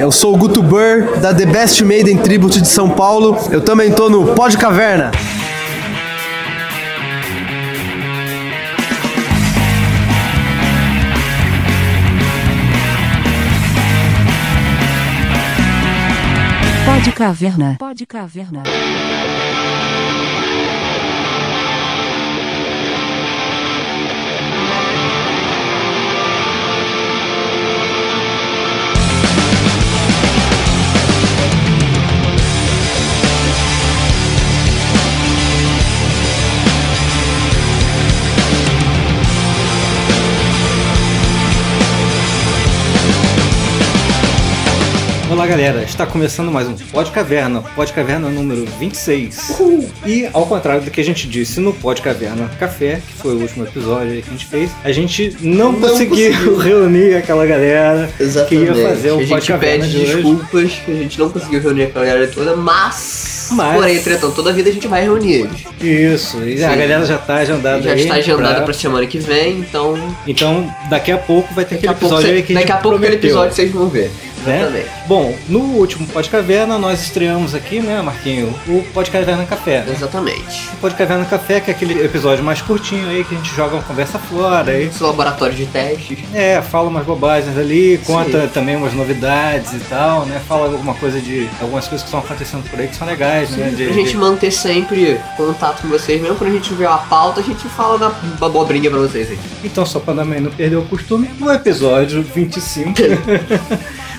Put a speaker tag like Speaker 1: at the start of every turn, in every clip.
Speaker 1: eu sou o Guto Burr, da The Best Made in Tribute de São Paulo. Eu também tô no Pod Caverna.
Speaker 2: Pod Caverna. Pod Caverna.
Speaker 3: Olá galera, está começando mais um Pod Caverna, Pod Caverna número 26. E ao contrário do que a gente disse no Pod Caverna Café, que foi o último episódio que a gente fez, a gente não conseguiu reunir aquela galera.
Speaker 4: Exatamente.
Speaker 3: Que ia fazer o Pod Caverna
Speaker 4: pede
Speaker 3: de hoje.
Speaker 4: desculpas que a gente não conseguiu reunir aquela galera toda, mas... Porém, entretanto, toda a vida a gente vai reunir eles.
Speaker 3: Isso, e a galera já está agendada
Speaker 4: já
Speaker 3: aí.
Speaker 4: Já está agendada pra semana que vem, então...
Speaker 3: Então, daqui a pouco vai ter aquele episódio aí que a gente
Speaker 4: daqui a pouco aquele episódio vocês vão ver.
Speaker 3: Né? Bom, no último Pod Caverna nós estreamos aqui, né, Marquinho, o Pod Caverna Café.
Speaker 4: Exatamente.
Speaker 3: O Pod Caverna Café, que é aquele episódio mais curtinho aí, que a gente joga uma conversa fora aí.
Speaker 4: Esse laboratório de testes.
Speaker 3: Fala umas bobagens ali, conta também umas novidades e tal, né, fala alguma coisa de algumas coisas que estão acontecendo por aí que são legais, né.
Speaker 4: Pra gente manter sempre contato com vocês, mesmo quando a gente vê a pauta, a gente fala da abobrinha pra vocês aí.
Speaker 3: Então, só pra também não perder o costume, no episódio 25...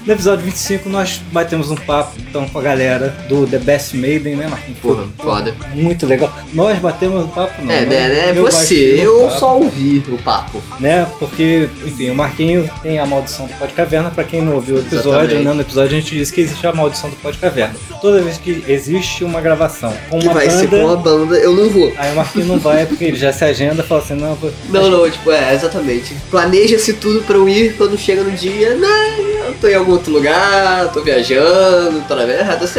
Speaker 3: No episódio 25 nós batemos um papo então com a galera do The Best Maiden, né, Marquinhos?
Speaker 4: Porra, foda.
Speaker 3: Muito legal. Nós batemos um papo, não.
Speaker 4: Eu só ouvi o papo.
Speaker 3: Né, porque, enfim, o Marquinhos tem a maldição do Pod Caverna. Pra quem não ouviu o episódio, né, no episódio a gente disse que existe a maldição do Pod Caverna. Toda vez que existe uma gravação com uma banda...
Speaker 4: ser com uma banda, eu não vou.
Speaker 3: Aí o Marquinhos não vai porque ele já se agenda e fala assim, não...
Speaker 4: Exatamente. Planeja-se tudo pra eu ir, quando chega no dia, eu tô em algum outro lugar, tô viajando, tô na verdade,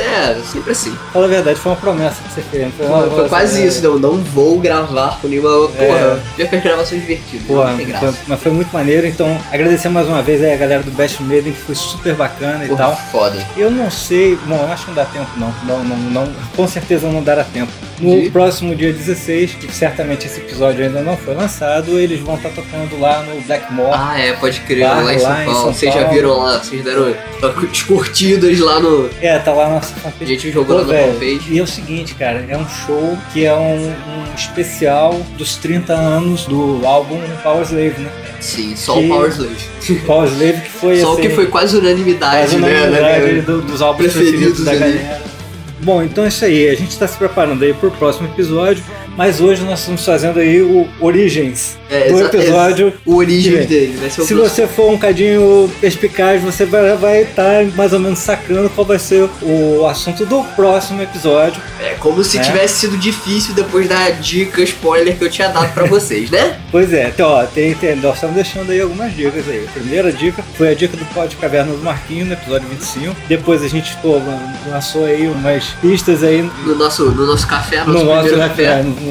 Speaker 4: sempre assim.
Speaker 3: Fala a verdade, foi uma promessa que você fez.
Speaker 4: Foi quase isso, eu não vou gravar com nenhuma... já fez gravação divertida.
Speaker 3: Mas foi muito maneiro, então agradecer mais uma vez aí a galera do Best Maiden, que foi super bacana e tal.
Speaker 4: Foda.
Speaker 3: Eu não sei, eu acho que não dá tempo não, com certeza não dará tempo. No próximo dia 16, que certamente esse episódio ainda não foi lançado, eles vão estar tocando lá no Blackmore.
Speaker 4: Pode crer, lá em São Paulo. Vocês já viram lá, vocês deram as curtidas lá no...
Speaker 3: tá lá na nossa fanpage.
Speaker 4: A gente jogou lá na fanpage.
Speaker 3: E é o seguinte, cara, é um show que é um especial dos 30 anos do álbum Power Slave, né?
Speaker 4: Sim, só o Power Slave.
Speaker 3: Power Slave que foi
Speaker 4: só
Speaker 3: assim,
Speaker 4: que foi quase unanimidade, né?
Speaker 3: Dos álbuns preferidos da galera. Bom, então é isso aí, a gente está se preparando aí pro próximo episódio, mas hoje nós estamos fazendo aí o Origins do episódio.
Speaker 4: O Origins dele, vai ser o
Speaker 3: Se você for um cadinho perspicaz, você vai estar mais ou menos sacando qual vai ser o assunto do próximo episódio.
Speaker 4: É como se tivesse sido difícil depois da dica spoiler que eu tinha dado pra vocês, né?
Speaker 3: Pois é, então nós estamos deixando aí algumas dicas aí. A primeira dica foi a dica do Pod Caverna do Marquinhos no episódio 25. Depois a gente lançou aí umas pistas aí
Speaker 4: no nosso café, no
Speaker 3: Pod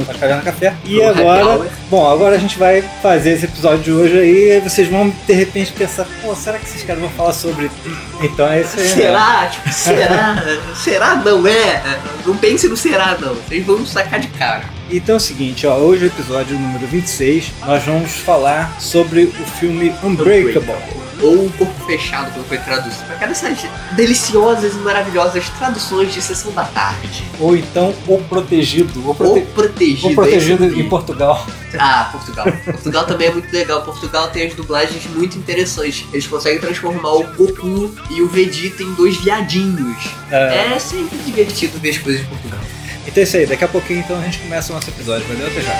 Speaker 3: Caverna Café. E agora a gente vai fazer esse episódio de hoje aí, e vocês vão de repente pensar, será que esses caras vão falar sobre... Então é isso aí.
Speaker 4: Será? Né? Será? Será não é? Não pense no será não, vocês vão sacar de cara.
Speaker 3: Então é o seguinte, hoje o episódio número 26, nós vamos falar sobre o filme Unbreakable.
Speaker 4: Ou O Corpo Fechado, como foi traduzido. Para cada dessas deliciosas e maravilhosas traduções de Sessão da Tarde.
Speaker 3: Ou então O Protegido.
Speaker 4: O
Speaker 3: Protegido em Portugal.
Speaker 4: Portugal. Portugal também é muito legal. Portugal tem as dublagens muito interessantes. Eles conseguem transformar o Goku e o Vegeta em dois viadinhos. É sempre divertido ver as coisas de Portugal.
Speaker 3: Então é isso aí, daqui a pouquinho então a gente começa o nosso episódio. Valeu, até já.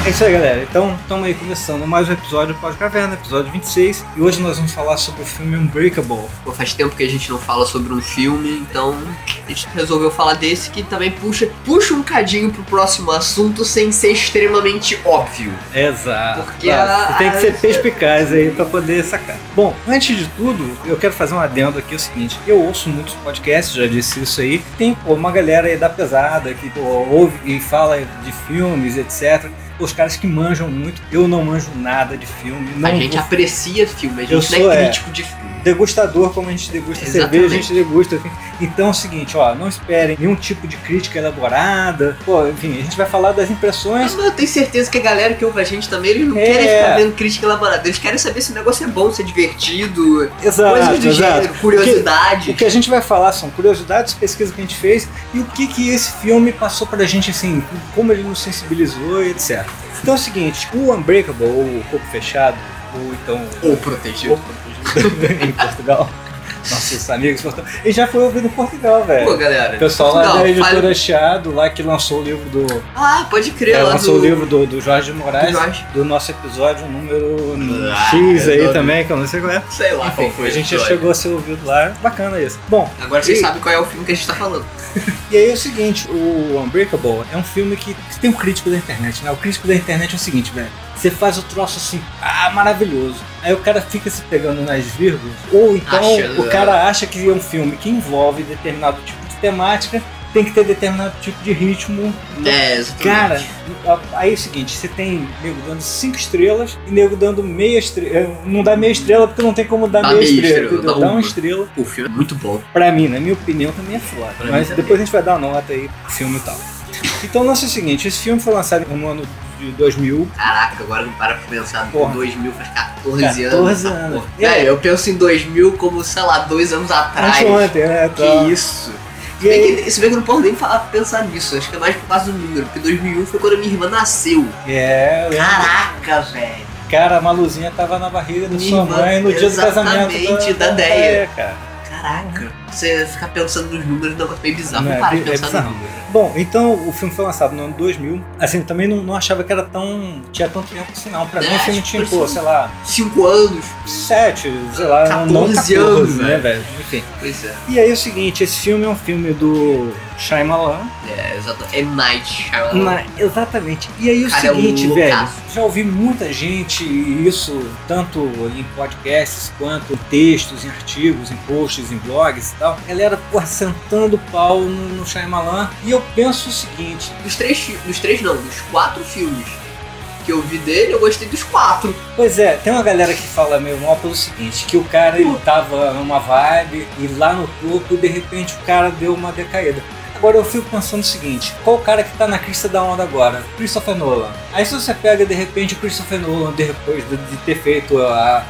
Speaker 3: É isso aí, galera. Então, estamos aí começando mais um episódio do Pod Caverna, episódio 26. E hoje nós vamos falar sobre o filme Unbreakable.
Speaker 4: Pô, faz tempo que a gente não fala sobre um filme, então a gente resolveu falar desse que também puxa um cadinho pro próximo assunto sem ser extremamente óbvio.
Speaker 3: Exato.
Speaker 4: Porque
Speaker 3: Você tem que ser perspicaz aí pra poder sacar. Bom, antes de tudo, eu quero fazer um adendo aqui, o seguinte. Eu ouço muitos podcasts, já disse isso aí. Tem uma galera aí da pesada que ouve e fala de filmes, etc. Os caras que manjam muito, eu não manjo nada de filme.
Speaker 4: A gente aprecia filme, a gente não é crítico de filme.
Speaker 3: Degustador, como a gente degusta cerveja, a gente degusta. Enfim. Então é o seguinte, não esperem nenhum tipo de crítica elaborada. Enfim, a gente vai falar das impressões.
Speaker 4: Mas eu tenho certeza que a galera que ouve a gente também, eles não querem ficar vendo crítica elaborada. Eles querem saber se o negócio é bom, se é divertido.
Speaker 3: Exato,
Speaker 4: coisas do gênero, curiosidade.
Speaker 3: O que a gente vai falar são curiosidades, pesquisas que a gente fez e o que esse filme passou pra gente, assim, como ele nos sensibilizou e etc. Então é o seguinte, o Unbreakable, ou o Corpo Fechado, ou Protegido em Portugal. Nossos amigos, ele já foi ouvido em Portugal, velho.
Speaker 4: Pô, galera.
Speaker 3: O pessoal lá da editora Chiado, lá que lançou o livro do.
Speaker 4: Ah, pode crer, lá
Speaker 3: lançou o livro do Jorge de Moraes, do nosso episódio número X aí também, que eu não sei qual é.
Speaker 4: Sei lá,
Speaker 3: enfim, a gente já chegou a ser ouvido lá. Bacana isso. Bom,
Speaker 4: agora vocês sabem qual é o filme que a gente tá falando.
Speaker 3: E aí é o seguinte, o Unbreakable é um filme que tem um crítico da internet, né? O crítico da internet é o seguinte, velho. Você faz o troço assim, maravilhoso. Aí o cara fica se pegando nas vírgulas. Ou então o cara acha que é um filme que envolve determinado tipo de temática, tem que ter determinado tipo de ritmo.
Speaker 4: Exatamente.
Speaker 3: Cara, aí é o seguinte, você tem nego dando 5 estrelas e nego dando meia estrela. Não dá meia estrela porque não tem como dar meia estrela. Dá uma estrela.
Speaker 4: O filme é muito bom.
Speaker 3: Pra mim, na minha opinião, também é foda. Mas depois a gente vai dar uma nota aí pro filme e tal. Então, o lance é o seguinte, esse filme foi lançado no ano de 2000.
Speaker 4: Caraca, agora não para pra pensar. 2000 faz 14 anos.
Speaker 3: 14 anos.
Speaker 4: Eu penso em 2000 como, sei lá, 2 anos atrás.
Speaker 3: Ontem, né?
Speaker 4: Que isso. Se bem que eu não posso nem pensar nisso, acho que é mais por causa do número, porque 2001 foi quando a minha irmã nasceu. Caraca, velho.
Speaker 3: Cara, a Maluzinha tava na barriga da sua mãe no dia do casamento.
Speaker 4: Exatamente, da Deia. Caraca, você ficar pensando nos números é um negócio meio bizarro. Não para de pensar nos números.
Speaker 3: Bom, então o filme foi lançado no ano 2000. Assim, também não achava que era tinha tanto tempo assim, não. Pra mim o filme tinha, sei lá...
Speaker 4: 5 anos.
Speaker 3: 7, sei lá,
Speaker 4: 14 anos,
Speaker 3: né, velho? Enfim.
Speaker 4: Pois é.
Speaker 3: E aí é o seguinte, esse filme é um filme do Shyamalan.
Speaker 4: Exatamente. É Night Shyamalan.
Speaker 3: Exatamente. E aí o seguinte, velho, já ouvi muita gente, isso tanto em podcasts, quanto em textos, em artigos, em posts, em blogs e tal. Galera, sentando o pau no Shyamalan. E eu penso o seguinte...
Speaker 4: Dos 4 filmes que eu vi dele, eu gostei dos 4.
Speaker 3: Pois é, tem uma galera que fala meio mal pelo seguinte, que o cara ele tava numa vibe e lá no topo, de repente o cara deu uma decaída. Agora eu fico pensando o seguinte, qual o cara que tá na crista da onda agora? Christopher Nolan. Aí se você pega de repente o Christopher Nolan depois de ter feito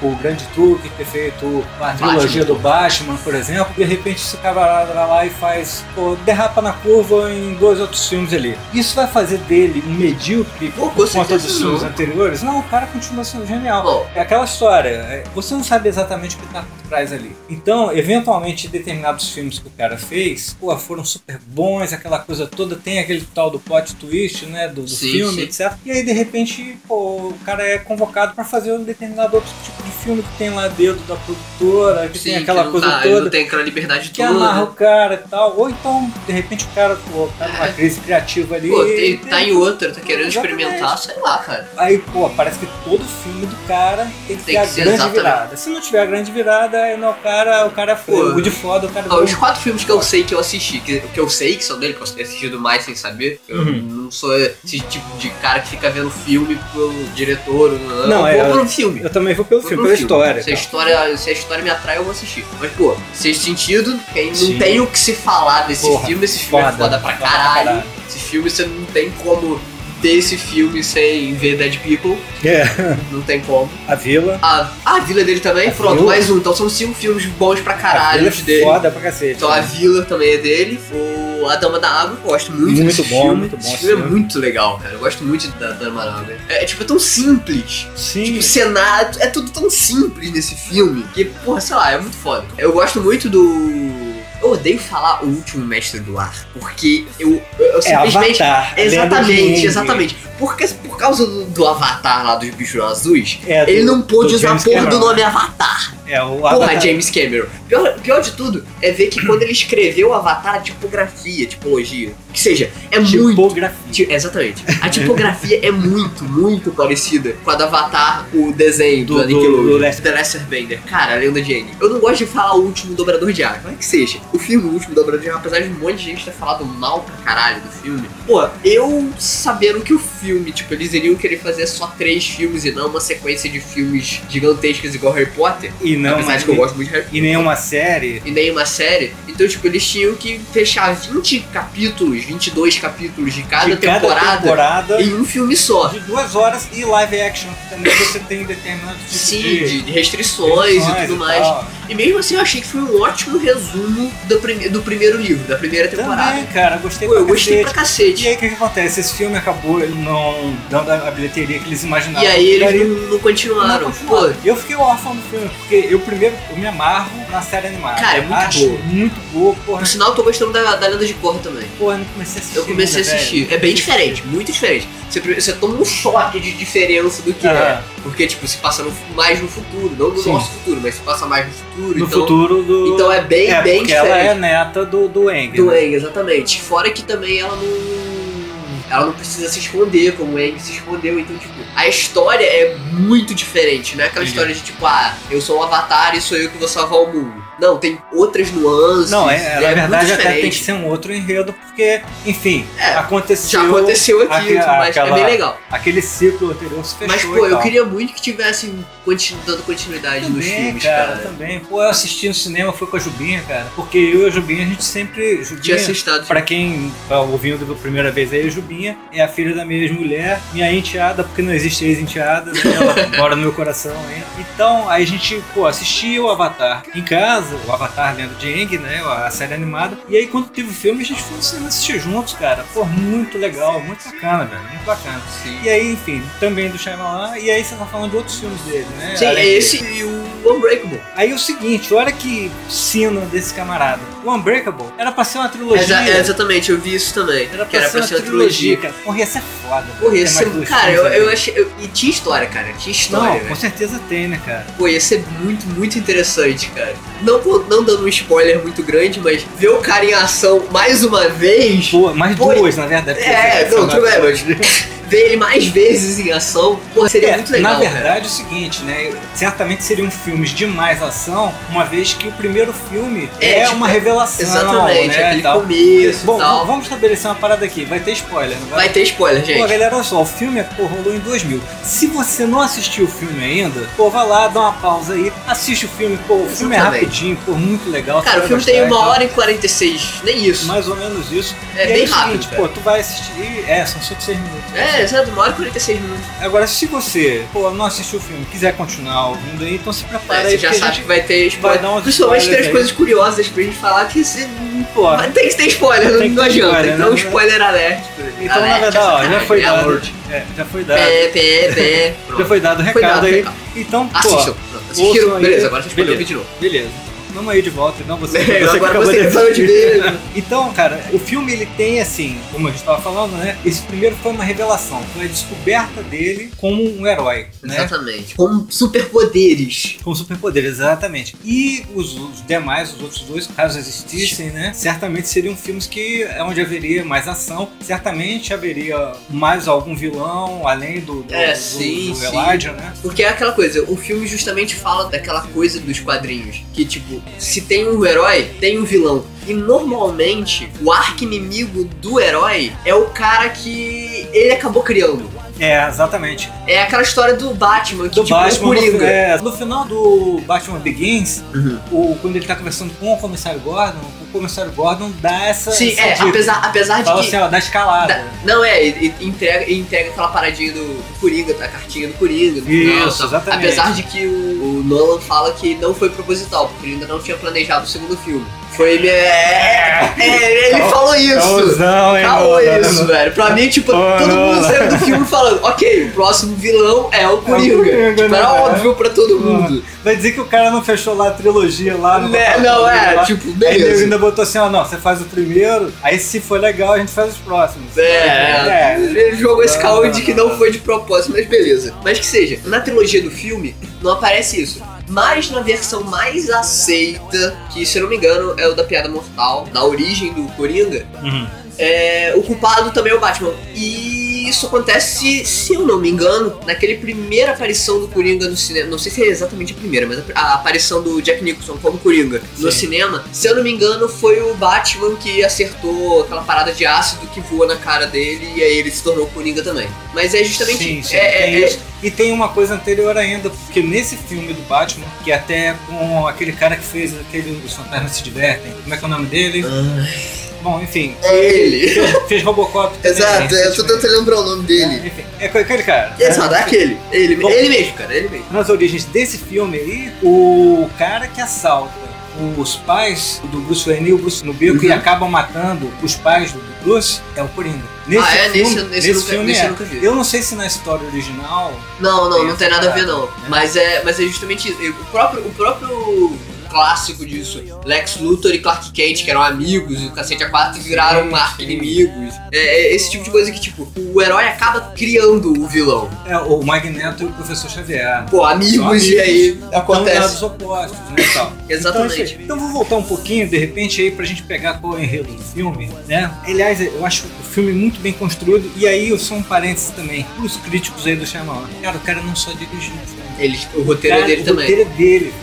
Speaker 3: o Grande Truque, ter feito a trilogia do Batman, por exemplo, de repente esse camarada lá e faz, derrapa na curva em 2 outros filmes ali. Isso vai fazer dele um medíocre por conta dos filmes anteriores? Não, o cara continua sendo genial. É aquela história, você não sabe exatamente o que tá por trás ali. Então, eventualmente, determinados filmes que o cara fez, foram super bons, aquela coisa toda, tem aquele tal do plot twist, né, do filme, etc. E aí, de repente, o cara é convocado pra fazer um determinado outro tipo de filme que tem lá dentro da produtora, que tem aquela coisa toda.
Speaker 4: Não tem aquela liberdade
Speaker 3: que amarra o cara e tal. Ou então, de repente, o cara tá numa crise criativa ali.
Speaker 4: Tá em outra, tá querendo experimentar, sei lá, cara.
Speaker 3: Aí, parece que todo filme do cara tem que ter a grande virada. Se não tiver a grande virada, aí não, o cara foi o de foda, o cara...
Speaker 4: Os 4 filmes que eu sei que eu assisti, que eu sei que são dele, que eu tenho assistido mais sem saber, eu não sou esse tipo de cara que fica vendo filme pelo diretor, eu vou pelo filme.
Speaker 3: Eu também vou pelo filme, pela história.
Speaker 4: Se a história me atrai, eu vou assistir. Mas, nesse sentido, não tem o que se falar desse filme, esse filme é foda pra caralho. Esse filme você não tem como ter esse filme sem ver Dead People. Não tem como.
Speaker 3: A Vila.
Speaker 4: A Vila dele também? Pronto, mais um. Então são 5 filmes bons pra caralho dele.
Speaker 3: Foda pra cacete.
Speaker 4: Então a Vila também é dele. A Dama da Água, eu gosto muito desse filme.
Speaker 3: Muito bom.
Speaker 4: Esse filme é muito legal, cara. Eu gosto muito da Dama da Água. É tão simples.
Speaker 3: Sim.
Speaker 4: Tipo, o cenário, é tudo tão simples nesse filme que, sei lá, é muito foda. Eu gosto muito do... Eu Eu odeio falar o último mestre do ar, porque eu simplesmente...
Speaker 3: Avatar,
Speaker 4: Exatamente. Porque por causa do Avatar lá dos bichos azuis,
Speaker 3: É,
Speaker 4: ele não pôde usar a
Speaker 3: James
Speaker 4: porra
Speaker 3: Cameron.
Speaker 4: do nome Avatar.
Speaker 3: O
Speaker 4: Porra,
Speaker 3: Avatar.
Speaker 4: James Cameron. Pior de tudo é ver que quando ele escreveu o Avatar, a tipologia, que seja, é muito...
Speaker 3: Tipografia.
Speaker 4: Exatamente. A tipografia é muito parecida com a do Avatar, o desenho do Nickelodeon, The Last Airbender. Cara, a lenda de Aang. Eu não gosto de falar o último dobrador de água, não é que seja. O filme O Último Dobrador de Água, apesar de um monte de gente ter falado mal pra caralho do filme, pô, eu sabendo que o filme, tipo, eles iriam querer fazer só 3 filmes e não uma sequência de filmes gigantescos igual Harry Potter,
Speaker 3: E não,
Speaker 4: apesar de que eu gosto muito de Harry Potter.
Speaker 3: e nenhuma série.
Speaker 4: E nem uma série. Então, tipo, eles tinham que fechar 20 capítulos, 22 capítulos de cada temporada em um filme só.
Speaker 3: De 2 horas e live action. Também você tem determinado tipo
Speaker 4: Sim,
Speaker 3: de
Speaker 4: de restrições e tudo mais.
Speaker 3: tal.
Speaker 4: E mesmo assim eu achei que foi um ótimo resumo do primeiro livro, da primeira temporada.
Speaker 3: Também, cara, gostei
Speaker 4: Pô,
Speaker 3: pra
Speaker 4: eu gostei pra
Speaker 3: cacete.
Speaker 4: cacete.
Speaker 3: E aí o que acontece? Esse filme acabou ele não dando a bilheteria que eles imaginavam.
Speaker 4: E aí eles
Speaker 3: Daí-
Speaker 4: não continuaram. Pô,
Speaker 3: Eu fiquei órfão do filme, porque eu me amarro na série animada.
Speaker 4: Cara, é muito
Speaker 3: Acho
Speaker 4: boa.
Speaker 3: muito boa, porra.
Speaker 4: por sinal, eu tô gostando da Lenda de Korra também.
Speaker 3: Porra, eu não comecei a assistir.
Speaker 4: Eu comecei a
Speaker 3: ainda,
Speaker 4: assistir.
Speaker 3: velho.
Speaker 4: É bem diferente, muito diferente. Você toma um choque de diferença do que é. Porque, tipo, se passa mais no futuro. Não no
Speaker 3: Sim.
Speaker 4: nosso futuro, mas se passa mais no futuro.
Speaker 3: No
Speaker 4: então,
Speaker 3: futuro do...
Speaker 4: Então é bem
Speaker 3: porque
Speaker 4: diferente.
Speaker 3: ela é neta do Aang.
Speaker 4: Do
Speaker 3: né?
Speaker 4: Aang, exatamente. Fora que também ela não precisa se esconder como o Aang se escondeu. Então, tipo, a história é muito diferente. Não é aquela história de tipo, eu sou um avatar e sou eu que vou salvar o mundo. Não, tem outras nuances.
Speaker 3: Não, na verdade
Speaker 4: muito
Speaker 3: até tem que
Speaker 4: diferente.
Speaker 3: ser um outro enredo, porque, enfim, aconteceu.
Speaker 4: Já aconteceu aqui, mas é bem legal.
Speaker 3: Aquele ciclo anterior se fechou.
Speaker 4: Mas, pô,
Speaker 3: e
Speaker 4: eu
Speaker 3: tal.
Speaker 4: queria muito que tivessem dando continuidade nos
Speaker 3: Também,
Speaker 4: filmes,
Speaker 3: cara,
Speaker 4: cara.
Speaker 3: também. Pô, eu assisti no cinema, foi com a Jubinha, cara. Porque eu e a Jubinha, a gente sempre... Jubinha,
Speaker 4: Tinha assistido.
Speaker 3: pra quem tá ouvindo pela primeira vez aí, a Jubinha é a filha da minha ex-mulher, minha enteada, porque não existe ex-enteada, né? Ela mora no meu coração ainda. Então, aí a gente, pô, assistia o Avatar em casa, o Avatar Lenda de Aang, né? A série animada. E aí, quando teve o filme, a gente foi no cinema assistir juntos, cara. Pô, muito legal, muito bacana, velho. Muito bacana.
Speaker 4: Sim.
Speaker 3: E aí, enfim, também do Shyamalan. E aí, você tá falando de outros filmes dele, né?
Speaker 4: Sim,
Speaker 3: Além
Speaker 4: é
Speaker 3: de-
Speaker 4: esse e o Unbreakable.
Speaker 3: Aí o seguinte, olha que sino desse camarada. O Unbreakable era pra ser uma trilogia.
Speaker 4: Exatamente, eu vi isso também.
Speaker 3: Era
Speaker 4: que era pra ser uma trilogia.
Speaker 3: cara. Porra, ia ser foda.
Speaker 4: Porra, ia
Speaker 3: ter
Speaker 4: ser,
Speaker 3: mais dois
Speaker 4: cara,
Speaker 3: filmes
Speaker 4: eu
Speaker 3: ali.
Speaker 4: achei. E tinha história, cara. Tinha história,
Speaker 3: Não,
Speaker 4: velho.
Speaker 3: com certeza tem, né, cara?
Speaker 4: Pô, ia ser muito interessante, cara. Não dando um spoiler muito grande, mas ver o cara em ação mais uma vez.
Speaker 3: Pô, mais
Speaker 4: Pô,
Speaker 3: duas, na verdade.
Speaker 4: tudo bem, mas ver ele mais vezes em ação, pô, seria muito legal.
Speaker 3: Na verdade,
Speaker 4: cara.
Speaker 3: é o seguinte, né? Certamente seriam filmes de mais ação, uma vez que o primeiro filme é
Speaker 4: tipo,
Speaker 3: uma revelação.
Speaker 4: Exatamente,
Speaker 3: né,
Speaker 4: aquele
Speaker 3: tal.
Speaker 4: começo
Speaker 3: Bom,
Speaker 4: e tal.
Speaker 3: vamos estabelecer uma parada aqui. Vai ter spoiler, não vai?
Speaker 4: Vai ter spoiler, gente.
Speaker 3: Pô, galera, olha só, o filme rolou em 2000. Se você não assistiu o filme ainda, pô, vai lá, dá uma pausa aí, assiste o filme, pô, o filme é
Speaker 4: Exatamente.
Speaker 3: rapidinho, pô, muito legal.
Speaker 4: Cara,
Speaker 3: você
Speaker 4: o filme
Speaker 3: vai
Speaker 4: tem
Speaker 3: gostar,
Speaker 4: 1 hora e 46, nem isso.
Speaker 3: mais ou menos isso.
Speaker 4: É
Speaker 3: E aí
Speaker 4: bem
Speaker 3: o seguinte,
Speaker 4: rápido, cara.
Speaker 3: pô, tu vai assistir, são só 6 minutos.
Speaker 4: É, exato, 1 hora e 46 minutos.
Speaker 3: Agora, se você, pô, não assistiu o filme, quiser continuar ouvindo aí, então se prepara aí,
Speaker 4: Você já
Speaker 3: porque a
Speaker 4: sabe
Speaker 3: gente
Speaker 4: que vai ter spoiler.
Speaker 3: dar uns
Speaker 4: Principalmente tem as
Speaker 3: spoilers aí.
Speaker 4: coisas curiosas pra gente falar que se...
Speaker 3: pô,
Speaker 4: Tem que ter spoiler,
Speaker 3: Tem que
Speaker 4: não
Speaker 3: ter
Speaker 4: adianta.
Speaker 3: spoiler,
Speaker 4: Então,
Speaker 3: né?
Speaker 4: spoiler alert.
Speaker 3: então, na verdade, ó, já foi dado. Já foi dado. Já foi dado o
Speaker 4: Foi
Speaker 3: recado
Speaker 4: dado o
Speaker 3: aí.
Speaker 4: recado.
Speaker 3: Então, pô,
Speaker 4: Assistam. Assistiram,
Speaker 3: ouçam aí.
Speaker 4: beleza, agora vocês podem
Speaker 3: Beleza.
Speaker 4: ouvir de novo.
Speaker 3: Beleza. Vamos aí de volta, então você,
Speaker 4: Agora
Speaker 3: acabou
Speaker 4: você
Speaker 3: de
Speaker 4: acabou de ver.
Speaker 3: Então, cara, o filme ele tem assim, como a gente estava falando, né? Esse primeiro foi uma revelação, foi a descoberta dele como um herói, né?
Speaker 4: Exatamente. Com superpoderes.
Speaker 3: Com superpoderes, exatamente. E os demais, os outros dois, caso existissem, né? Certamente seriam filmes que é onde haveria mais ação. Certamente haveria mais algum vilão, além do
Speaker 4: sim.
Speaker 3: Elijah, né?
Speaker 4: Porque é aquela coisa, o filme justamente fala daquela coisa dos quadrinhos. Que, tipo, se tem um herói, tem um vilão. E normalmente, o arqui-inimigo do herói é o cara que ele acabou criando.
Speaker 3: É, exatamente.
Speaker 4: É aquela história do Batman, que
Speaker 3: Do
Speaker 4: tipo,
Speaker 3: Batman,
Speaker 4: o Coringa.
Speaker 3: no final do Batman Begins,
Speaker 4: Uhum.
Speaker 3: quando ele tá conversando com o Comissário Gordon dá essa...
Speaker 4: Sim,
Speaker 3: essa
Speaker 4: apesar de
Speaker 3: fala
Speaker 4: que...
Speaker 3: assim, ó, da escalada.
Speaker 4: Não, e entrega aquela paradinha do Coringa, a cartinha do Coringa. no final,
Speaker 3: Isso,
Speaker 4: tal.
Speaker 3: exatamente.
Speaker 4: Apesar de que o Nolan fala que não foi proposital, porque ele ainda não tinha planejado o segundo filme. Foi ele falou isso.
Speaker 3: Causão, hein,
Speaker 4: Falou
Speaker 3: Nolan?
Speaker 4: isso, velho. Pra mim, tipo, todo mundo saiu do filme falando, ok, o próximo vilão é o Coringa. Tipo,
Speaker 3: né,
Speaker 4: era
Speaker 3: cara?
Speaker 4: óbvio pra todo mundo.
Speaker 3: Vai dizer que o cara não fechou lá a trilogia lá no
Speaker 4: Tipo,
Speaker 3: Aí ele
Speaker 4: beleza.
Speaker 3: ainda botou assim, ó, não, você faz o primeiro, aí se for legal a gente faz os próximos.
Speaker 4: Ele jogou esse caô de que não foi de propósito, mas beleza. Mas que seja, na trilogia do filme, não aparece isso. Mas na versão mais aceita, que se eu não me engano é o da Piada Mortal, da origem do Coringa, o culpado também é o Batman. E isso acontece, se eu não me engano, naquele primeira aparição do Coringa no cinema. Não sei se é exatamente a primeira, mas a aparição do Jack Nicholson como Coringa no cinema. Se eu não me engano, foi o Batman que acertou aquela parada de ácido que voa na cara dele e aí ele se tornou Coringa também. Mas é justamente
Speaker 3: Sim, tem isso. E tem uma coisa anterior ainda, porque nesse filme do Batman, que até com aquele cara que fez aquele Os Fantasmas Se Divertem, como é que é o nome dele? Bom, enfim.
Speaker 4: Ele.
Speaker 3: Fez Robocop também.
Speaker 4: Exato, eu tô tentando lembrar o nome dele.
Speaker 3: Enfim, é aquele cara.
Speaker 4: Exato, é aquele. Ele mesmo, cara, ele mesmo.
Speaker 3: Nas origens desse filme aí, o cara que assalta os pais do Bruce Wayne e o Bruce no beco e acabam matando os pais do Bruce é o Coringa. Nesse filme
Speaker 4: eu nunca vi.
Speaker 3: Eu não sei se na história original...
Speaker 4: Não tem nada a ver não. Mas é justamente isso. O próprio clássico disso, Lex Luthor e Clark Kent, que eram amigos, e o cacete A4 viraram arqui-inimigos. É esse tipo de coisa que, tipo, o herói acaba criando o vilão.
Speaker 3: O Magneto e o Professor Xavier.
Speaker 4: Pô, amigos, e aí acontece.
Speaker 3: Lados opostos, né, tal.
Speaker 4: Exatamente.
Speaker 3: Então vou voltar um pouquinho, de repente, aí pra gente pegar qual é o enredo do filme, né? Aliás, eu acho o filme muito bem construído, e aí eu sou um parênteses também, pros críticos aí do Shyamalan. Cara, o cara não só dirigiu o filme.
Speaker 4: O roteiro é dele também.
Speaker 3: O roteiro é dele.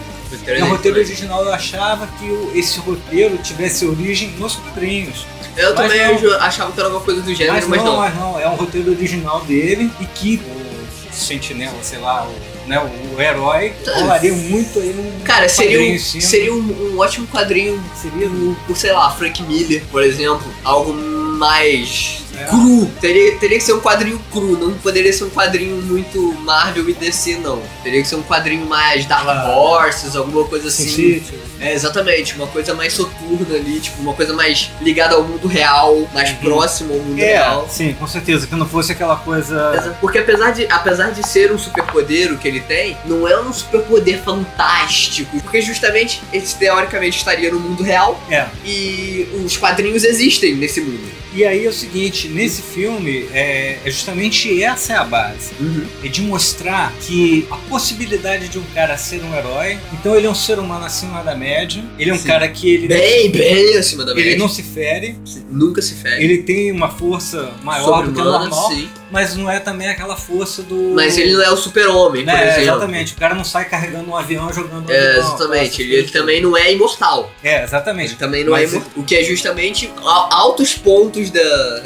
Speaker 3: No roteiro original eu achava que esse roteiro tivesse origem nos quadrinhos.
Speaker 4: Eu também achava que era alguma coisa do gênero, mas não.
Speaker 3: É um roteiro original dele e que o Sentinela, sei lá, o herói rolaria muito aí num
Speaker 4: cara,
Speaker 3: seria
Speaker 4: um ótimo quadrinho, seria por, sei lá, Frank Miller, por exemplo, algo mais cru. Teria que ser um quadrinho cru, não poderia ser um quadrinho muito Marvel e DC, não. Teria que ser um quadrinho mais Dark Horses, alguma coisa assim. Exatamente, uma coisa mais soturna ali, tipo, uma coisa mais ligada ao mundo real, mais próximo ao mundo real.
Speaker 3: Sim, com certeza, que não fosse aquela coisa...
Speaker 4: Porque apesar de ser um superpoder o que ele tem, não é um superpoder fantástico, porque justamente ele teoricamente estaria no mundo real e os quadrinhos existem nesse mundo.
Speaker 3: E aí é o seguinte, nesse filme, justamente essa é a base. É de mostrar que a possibilidade de um cara ser um herói, então ele é um ser humano acima da média, ele é um cara que ele...
Speaker 4: Bem acima da média.
Speaker 3: Ele não se fere.
Speaker 4: Nunca se fere.
Speaker 3: Ele tem uma força maior do que a normal, mas não é também aquela força do...
Speaker 4: Mas ele não é o super-homem, por exemplo.
Speaker 3: Exatamente, o cara não sai carregando um avião jogando um avião.
Speaker 4: Exatamente, ele também não é imortal.
Speaker 3: Exatamente.
Speaker 4: Ele também não é imortal. O que é justamente altos pontos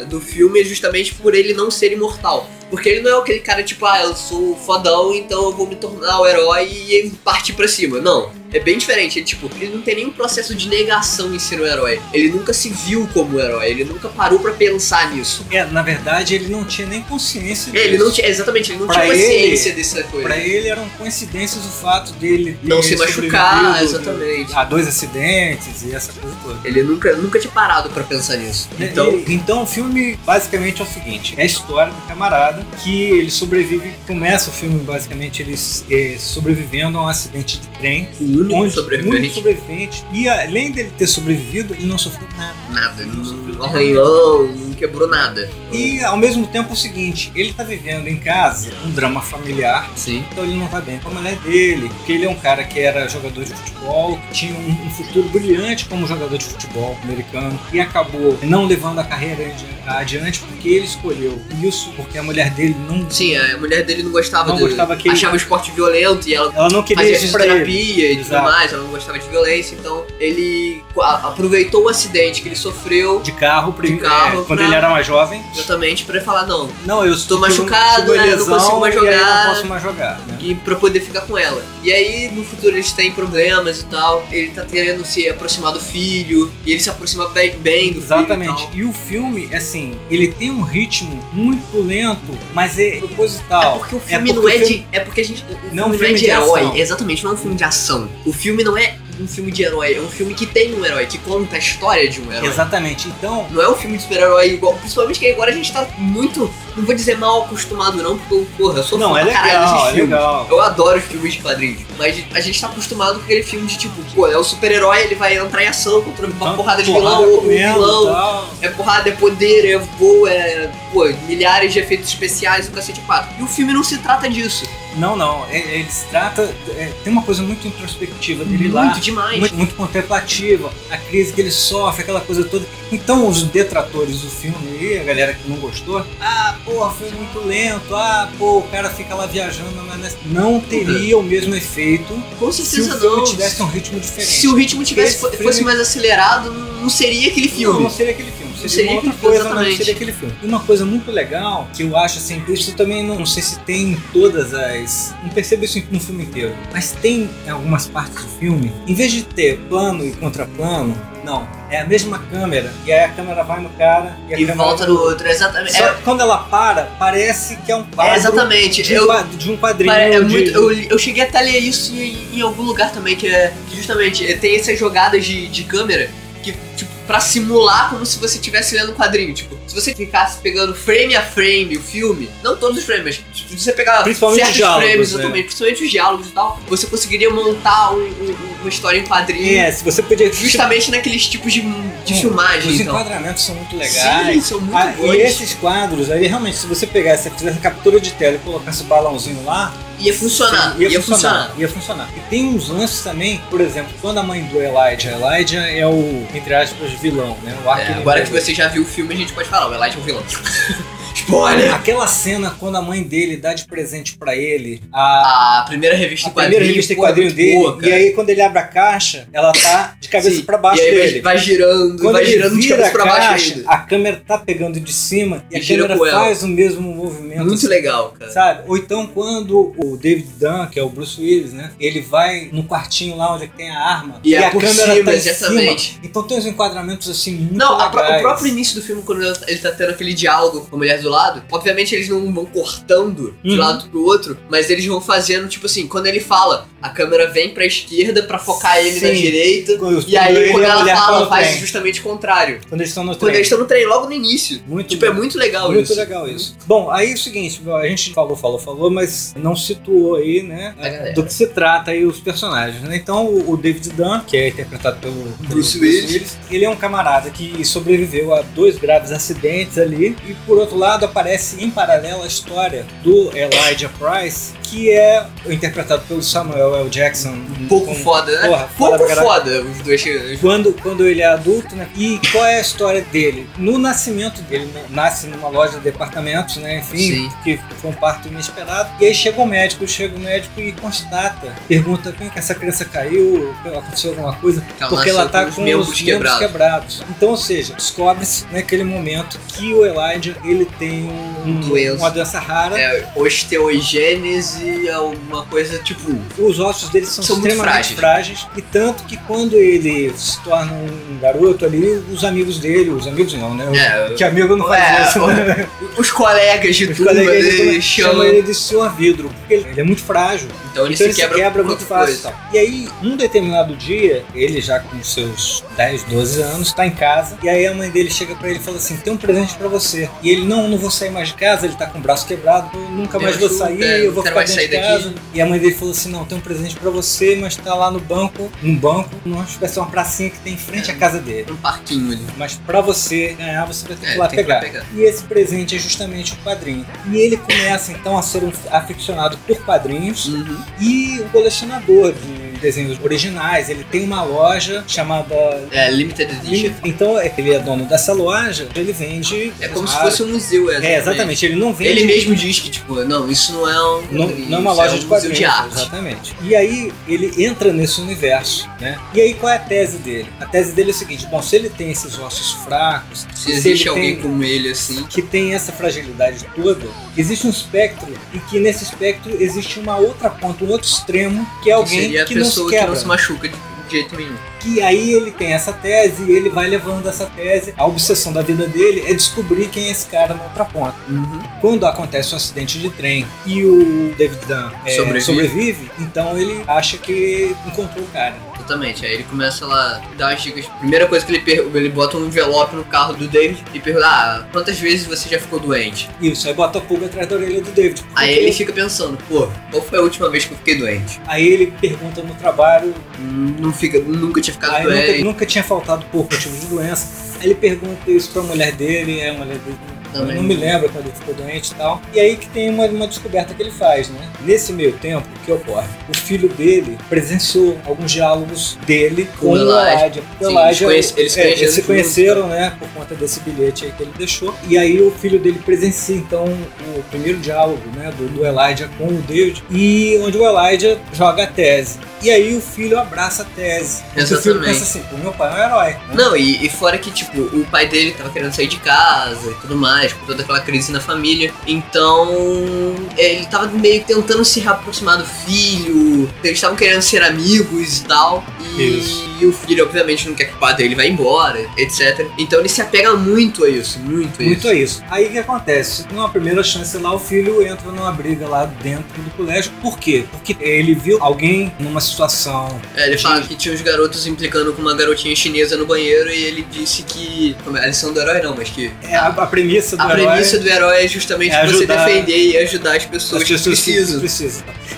Speaker 4: do filme é justamente por ele não ser imortal. Porque ele não é aquele cara tipo, eu sou fodão, então eu vou me tornar o herói e partir pra cima. Não. É bem diferente, ele não tem nenhum processo de negação em ser um herói. Ele nunca se viu como um herói, ele nunca parou pra pensar nisso.
Speaker 3: Na verdade, ele não tinha nem consciência disso.
Speaker 4: Ele não tinha consciência dessa coisa.
Speaker 3: Pra ele eram coincidências o fato dele
Speaker 4: não se machucar, exatamente.
Speaker 3: A 2 acidentes e essa coisa toda.
Speaker 4: Ele nunca tinha parado pra pensar nisso.
Speaker 3: Então o filme basicamente é o seguinte, é a história do camarada que ele sobrevive, começa o filme basicamente ele sobrevivendo a um acidente de trem.
Speaker 4: O único sobrevivente.
Speaker 3: E além dele ter sobrevivido, ele não sofreu nada.
Speaker 4: Ele não arranhou, não quebrou nada.
Speaker 3: E ao mesmo tempo é o seguinte, ele tá vivendo em casa um drama familiar.
Speaker 4: Sim.
Speaker 3: Então ele não tá bem com a mulher dele, porque ele é um cara que era jogador de futebol, que tinha um futuro brilhante como jogador de futebol americano e acabou não levando a carreira adiante porque ele escolheu isso, porque a mulher dele não...
Speaker 4: Sim, a mulher dele não gostava
Speaker 3: que
Speaker 4: achava o esporte violento e ela
Speaker 3: não queria
Speaker 4: fazia
Speaker 3: isso pra
Speaker 4: terapia
Speaker 3: ele.
Speaker 4: E tudo mais, ela não gostava de violência, então ele aproveitou o acidente que ele sofreu
Speaker 3: de carro quando ele era mais jovem.
Speaker 4: Exatamente, pra falar, não,
Speaker 3: eu
Speaker 4: estou machucado, não consigo mais jogar.
Speaker 3: Não posso mais jogar, né?
Speaker 4: E pra poder ficar com ela. E aí, no futuro, eles têm problemas e tal, ele tá querendo se aproximar do filho, e ele se aproxima bem do
Speaker 3: Exatamente.
Speaker 4: filho.
Speaker 3: E o filme, assim, ele tem um ritmo muito lento, mas é proposital.
Speaker 4: É porque o filme não é de... É porque a gente... Não é de herói. Exatamente, não é um filme de ação. O filme não é um filme de herói, é um filme que tem um herói, que conta a história de um herói.
Speaker 3: Exatamente, então...
Speaker 4: Não é um filme de super-herói igual, principalmente que agora a gente tá muito, não vou dizer mal acostumado não, porque porra, eu sou fã pra caralho desses filmes.
Speaker 3: Legal.
Speaker 4: Eu adoro os filmes de quadrinhos, mas a gente tá acostumado com aquele filme de tipo, pô, é o super-herói, ele vai entrar em ação contra uma porrada de vilão, é porrada, é poder, é voo, milhares de efeitos especiais, o cacete 4. E o filme não se trata disso.
Speaker 3: Não, ele se trata... tem uma coisa muito introspectiva dele lá.
Speaker 4: Muito demais.
Speaker 3: Muito contemplativa. A crise que ele sofre, aquela coisa toda. Então os detratores do filme e a galera que não gostou, foi muito lento, o cara fica lá viajando, mas não teria o mesmo efeito.
Speaker 4: Com certeza
Speaker 3: se o filme tivesse um ritmo diferente.
Speaker 4: Se o ritmo fosse mais acelerado, não seria aquele filme.
Speaker 3: Não seria aquele filme. Seria outra coisa, mas não seria aquele filme. E uma coisa muito legal, que eu acho assim, isso também não sei se tem em todas as... Não percebo isso no filme inteiro, mas tem em algumas partes do filme, em vez de ter plano e contraplano, não, é a mesma câmera, e aí a câmera vai no cara
Speaker 4: e volta no outro, exatamente.
Speaker 3: Só que quando ela parece que é um quadro
Speaker 4: exatamente.
Speaker 3: de um quadrinho.
Speaker 4: Eu cheguei até a ler isso em algum lugar também, que justamente tem essas jogadas de câmera que, tipo, pra simular como se você estivesse lendo um quadrinho. Tipo, se você ficasse pegando frame a frame o filme, não todos os frames, mas se você pegar certos frames, exatamente, principalmente os diálogos e tal, você conseguiria montar uma história em quadrinho.
Speaker 3: Se você podia...
Speaker 4: Justamente naqueles tipos de filmagem.
Speaker 3: Os enquadramentos são muito legais.
Speaker 4: Sim, são muito bons.
Speaker 3: E esses quadros, aí realmente, se você pegasse, fizesse a captura de tela e colocasse o balãozinho lá,
Speaker 4: ia funcionar.
Speaker 3: Ia funcionar. E tem uns lances também, por exemplo, quando a mãe do Elijah é o, entre aspas, vilão, né?
Speaker 4: Agora que você já viu o filme, a gente pode falar, o Elijah é um vilão. Spoiler!
Speaker 3: Aquela cena quando a mãe dele dá de presente pra ele
Speaker 4: a primeira revista em
Speaker 3: quadrinho dele, e aí quando ele abre a caixa, ela tá de cabeça pra baixo dele.
Speaker 4: Vai girando,
Speaker 3: quando
Speaker 4: de cabeça pra baixo ainda.
Speaker 3: A câmera tá pegando de cima e a câmera faz o mesmo movimento.
Speaker 4: Muito legal, cara.
Speaker 3: Sabe? Ou então quando o David Dunn, que é o Bruce Willis, né? Ele vai no quartinho lá onde tem a arma
Speaker 4: e a
Speaker 3: câmera
Speaker 4: cima,
Speaker 3: tá
Speaker 4: exatamente.
Speaker 3: Cima. Então tem uns enquadramentos assim muito legais.
Speaker 4: O próprio início do filme, quando ele tá tendo aquele diálogo com a mulher do lado, obviamente eles não vão cortando de um lado pro outro, mas eles vão fazendo, tipo assim, quando ele fala, a câmera vem pra esquerda pra focar ele na direita, e aí quando ela fala, faz justamente o contrário.
Speaker 3: Quando eles estão no trem.
Speaker 4: Quando eles estão no trem, logo no início. É muito legal isso.
Speaker 3: Muito legal isso. Bom, aí é o seguinte, a gente falou, mas não situou aí, né, do que se trata aí os personagens, né? Então o David Dunn, que é interpretado pelo
Speaker 4: Bruce Willis,
Speaker 3: ele é um camarada que sobreviveu a 2 graves acidentes ali, e por outro lado aparece em paralelo a história do Elijah Price, que é interpretado pelo Samuel L. Jackson.
Speaker 4: Um pouco foda, né?
Speaker 3: Porra,
Speaker 4: foda os dois.
Speaker 3: Quando ele é adulto, né? E qual é a história dele? No nascimento dele, nasce numa loja de departamentos, né? Enfim, que foi um parto inesperado. E aí chega o médico e constata, pergunta como é que essa criança caiu, aconteceu alguma coisa, porque ela tá com os membros quebrados. Então, ou seja, descobre-se naquele momento que o Elijah, ele tem uma doença rara.
Speaker 4: Osteogênese, alguma coisa tipo...
Speaker 3: Os ossos dele são extremamente frágeis. E tanto que quando ele se torna um garoto ali, os amigos dele, os amigos não, né? Que amigo não faz isso.
Speaker 4: Os colegas de turma dele
Speaker 3: chamam ele de Sr. Vidro, porque ele é muito frágil.
Speaker 4: Então ele se quebra
Speaker 3: muito fácil. E aí, um determinado dia, ele já com seus 10, 12 anos, tá em casa, e aí a mãe dele chega pra ele e fala assim, tem um presente pra você. E ele, não vou sair mais de casa, ele tá com o braço quebrado, eu nunca mais vou sair, eu vou ficar dentro de casa. E a mãe dele falou assim, não, tem um presente pra você, mas tá lá num banco, numa espécie de uma pracinha que tem em frente à casa dele.
Speaker 4: Um parquinho ali.
Speaker 3: Mas pra você ganhar, você vai ter que ir lá pegar. E esse presente é justamente o quadrinho. E ele começa então a ser um aficionado por quadrinhos e um colecionador de desenhos originais. Ele tem uma loja chamada
Speaker 4: Limited Edition.
Speaker 3: Então ele é dono dessa loja, ele vende...
Speaker 4: É como se fosse um museu,
Speaker 3: exatamente. Ele não vende...
Speaker 4: Ele mesmo diz que, tipo, não, isso não é
Speaker 3: não é uma loja de quadrinhos.
Speaker 4: De arte.
Speaker 3: Exatamente. E aí ele entra nesse universo, né? E aí qual é a tese dele? A tese dele é o seguinte, bom, se ele tem esses ossos fracos...
Speaker 4: Se existe alguém como ele, assim...
Speaker 3: Que tem essa fragilidade toda, existe um espectro, e que nesse espectro existe uma outra ponta, um outro extremo, que é alguém que não se quebra.
Speaker 4: Que não se machuca de jeito nenhum.
Speaker 3: Que aí ele tem essa tese e ele vai levando essa tese. A obsessão da vida dele é descobrir quem é esse cara na outra ponta. Quando acontece um acidente de trem e o David Dunn sobrevive, então ele acha que encontrou o cara.
Speaker 4: Exatamente, aí ele começa lá a dar as dicas. Primeira coisa que ele bota um envelope no carro do David e pergunta: quantas vezes você já ficou doente?
Speaker 3: Isso, aí bota a pulga atrás da orelha do David.
Speaker 4: Aí ele fica pensando: pô, qual foi a última vez que eu fiquei doente?
Speaker 3: Aí ele pergunta no trabalho.
Speaker 4: Nunca tinha ficado doente.
Speaker 3: Nunca tinha faltado por motivo de doença. Aí ele pergunta isso pra mulher dele, a mulher dele não me lembra quando ele ficou doente e tal. E aí que tem uma descoberta que ele faz, né? Nesse meio tempo, o que ocorre? O filho dele presenciou alguns diálogos dele com o Elijah. Eles se conheceram, né? Por conta desse bilhete aí que ele deixou. E aí o filho dele presencia, então, o primeiro diálogo, né? Do Elijah com o David. E onde o Elijah joga a tese. E aí o filho abraça a tese.
Speaker 4: Exatamente.
Speaker 3: O filho pensa assim: o meu pai é um herói. Né?
Speaker 4: Não, e fora que, tipo, o pai dele tava querendo sair de casa e tudo mais, com toda aquela crise na família. Então, ele tava meio que tentando se reaproximar do filho. Eles estavam querendo ser amigos e tal. E o filho, obviamente, não quer que o pai dele vá embora, etc. Então ele se apega muito a isso, muito
Speaker 3: a isso. Aí o que acontece? Numa primeira chance lá, o filho entra numa briga lá dentro do colégio. Por quê? Porque ele viu alguém numa situação...
Speaker 4: ele fala que tinha uns garotos implicando com uma garotinha chinesa no banheiro e ele disse que... A lição do herói não, mas que...
Speaker 3: A premissa do herói...
Speaker 4: A premissa do herói é justamente você defender e ajudar as pessoas que precisam.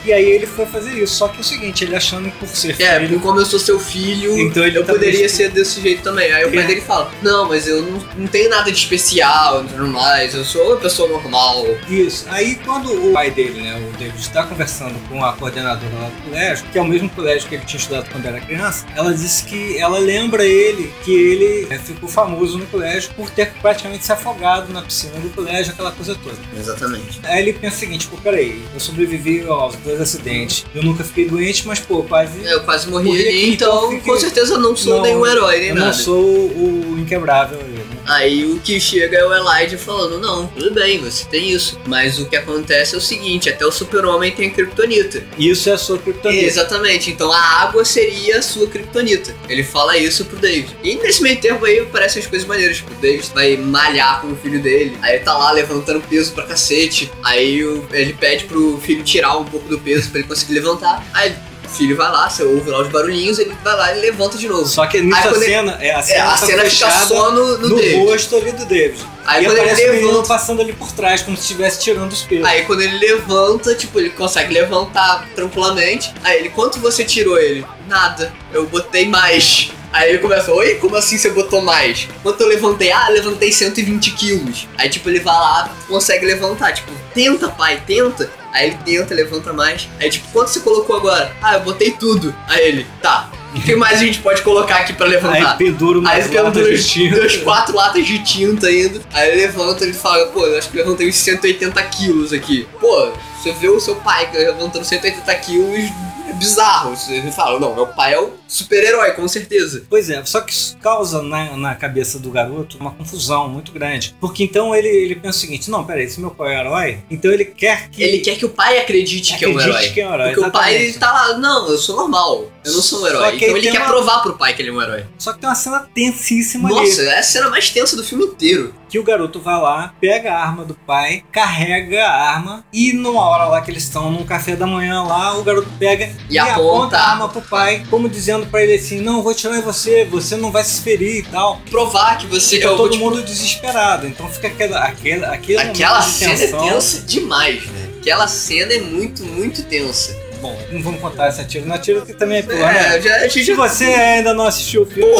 Speaker 3: E aí ele foi fazer isso. Só que é o seguinte, ele achando que por ser filho...
Speaker 4: como eu sou seu filho, então eu poderia ser desse jeito também. Aí o pai dele fala: não, mas eu não tenho nada de especial e tudo mais, eu sou uma pessoa normal.
Speaker 3: Isso. Aí quando o pai dele, né, o David, está conversando com a coordenadora lá do colégio, que é o mesmo colégio que ele tinha estudado quando era criança, ela disse que ela lembra ele que ele ficou famoso no colégio por ter praticamente se afogado na piscina do colégio, aquela coisa toda.
Speaker 4: Exatamente.
Speaker 3: Aí ele pensa o seguinte: pô, peraí, eu sobrevivi aos 2 acidentes, eu nunca fiquei doente, mas pô,
Speaker 4: eu quase morri ali, então com certeza eu não sou nenhum herói, nem nada.
Speaker 3: Eu não sou o inquebrável aí, né?
Speaker 4: Aí o que chega é o Elijah falando: não, tudo bem, você tem isso, mas o que acontece é o seguinte, até o super-homem tem a kryptonita.
Speaker 3: Isso é a sua kryptonita.
Speaker 4: Exatamente, então a água seria a sua kryptonita. Ele fala isso pro David. E nesse meio tempo aí aparecem as coisas maneiras, tipo, o David vai malhar com o filho dele, aí ele tá lá levantando peso pra cacete, aí ele pede pro filho tirar um pouco do peso pra ele conseguir levantar, aí o filho vai lá, você ouve lá os barulhinhos, ele vai lá e levanta de novo.
Speaker 3: Só que nessa cena, a cena
Speaker 4: fica só no
Speaker 3: rosto ali do David.
Speaker 4: Aí
Speaker 3: e
Speaker 4: quando
Speaker 3: aparece
Speaker 4: ele levanta,
Speaker 3: passando ali por trás, como se estivesse tirando os pesos.
Speaker 4: Aí quando ele levanta, tipo, ele consegue levantar tranquilamente. Aí ele: quanto você tirou? Ele: nada, eu botei mais. Aí ele começa: oi, como assim você botou mais? Quanto eu levantei? Levantei 120 quilos. Aí tipo, ele vai lá, consegue levantar, tipo, tenta pai, tenta. Aí ele tenta, levanta mais. Aí tipo, quanto você colocou agora? Eu botei tudo. Aí ele: tá, o que mais a gente pode colocar aqui pra levantar?
Speaker 3: Aí pendura umas latas de tinta.
Speaker 4: Deu 4 latas de tinta ainda. Aí ele levanta e ele fala: pô, eu acho que eu levantei uns 180 quilos aqui. Pô, você vê o seu pai levantando 180 quilos, é bizarro. Você fala: não, meu pai é o super-herói, com certeza.
Speaker 3: Pois é, só que isso causa na cabeça do garoto uma confusão muito grande. Porque então ele pensa o seguinte: não, peraí, se meu pai é herói, então ele quer que
Speaker 4: o pai acredite que é um herói.
Speaker 3: Que é um herói.
Speaker 4: Porque exatamente. O pai, ele tá lá: não, eu sou normal, eu não sou um herói. Então ele quer provar pro pai que ele é um herói.
Speaker 3: Só que tem uma cena tensíssima ali.
Speaker 4: Nossa, é a cena mais tensa do filme inteiro.
Speaker 3: Que o garoto vai lá, pega a arma do pai, carrega a arma, e numa hora lá que eles estão num café da manhã lá, o garoto pega e aponta a arma pro pai, como dizendo pra ele assim: não, eu vou tirar em você não vai se ferir e tal.
Speaker 4: Provar que você
Speaker 3: fica todo mundo desesperado. Então fica
Speaker 4: aquela cena é tensa demais, né? Aquela cena é muito, muito tensa.
Speaker 3: Bom, não vamos contar essa tira na tira, que também é pior,
Speaker 4: né?
Speaker 3: Se você ainda não assistiu o filme,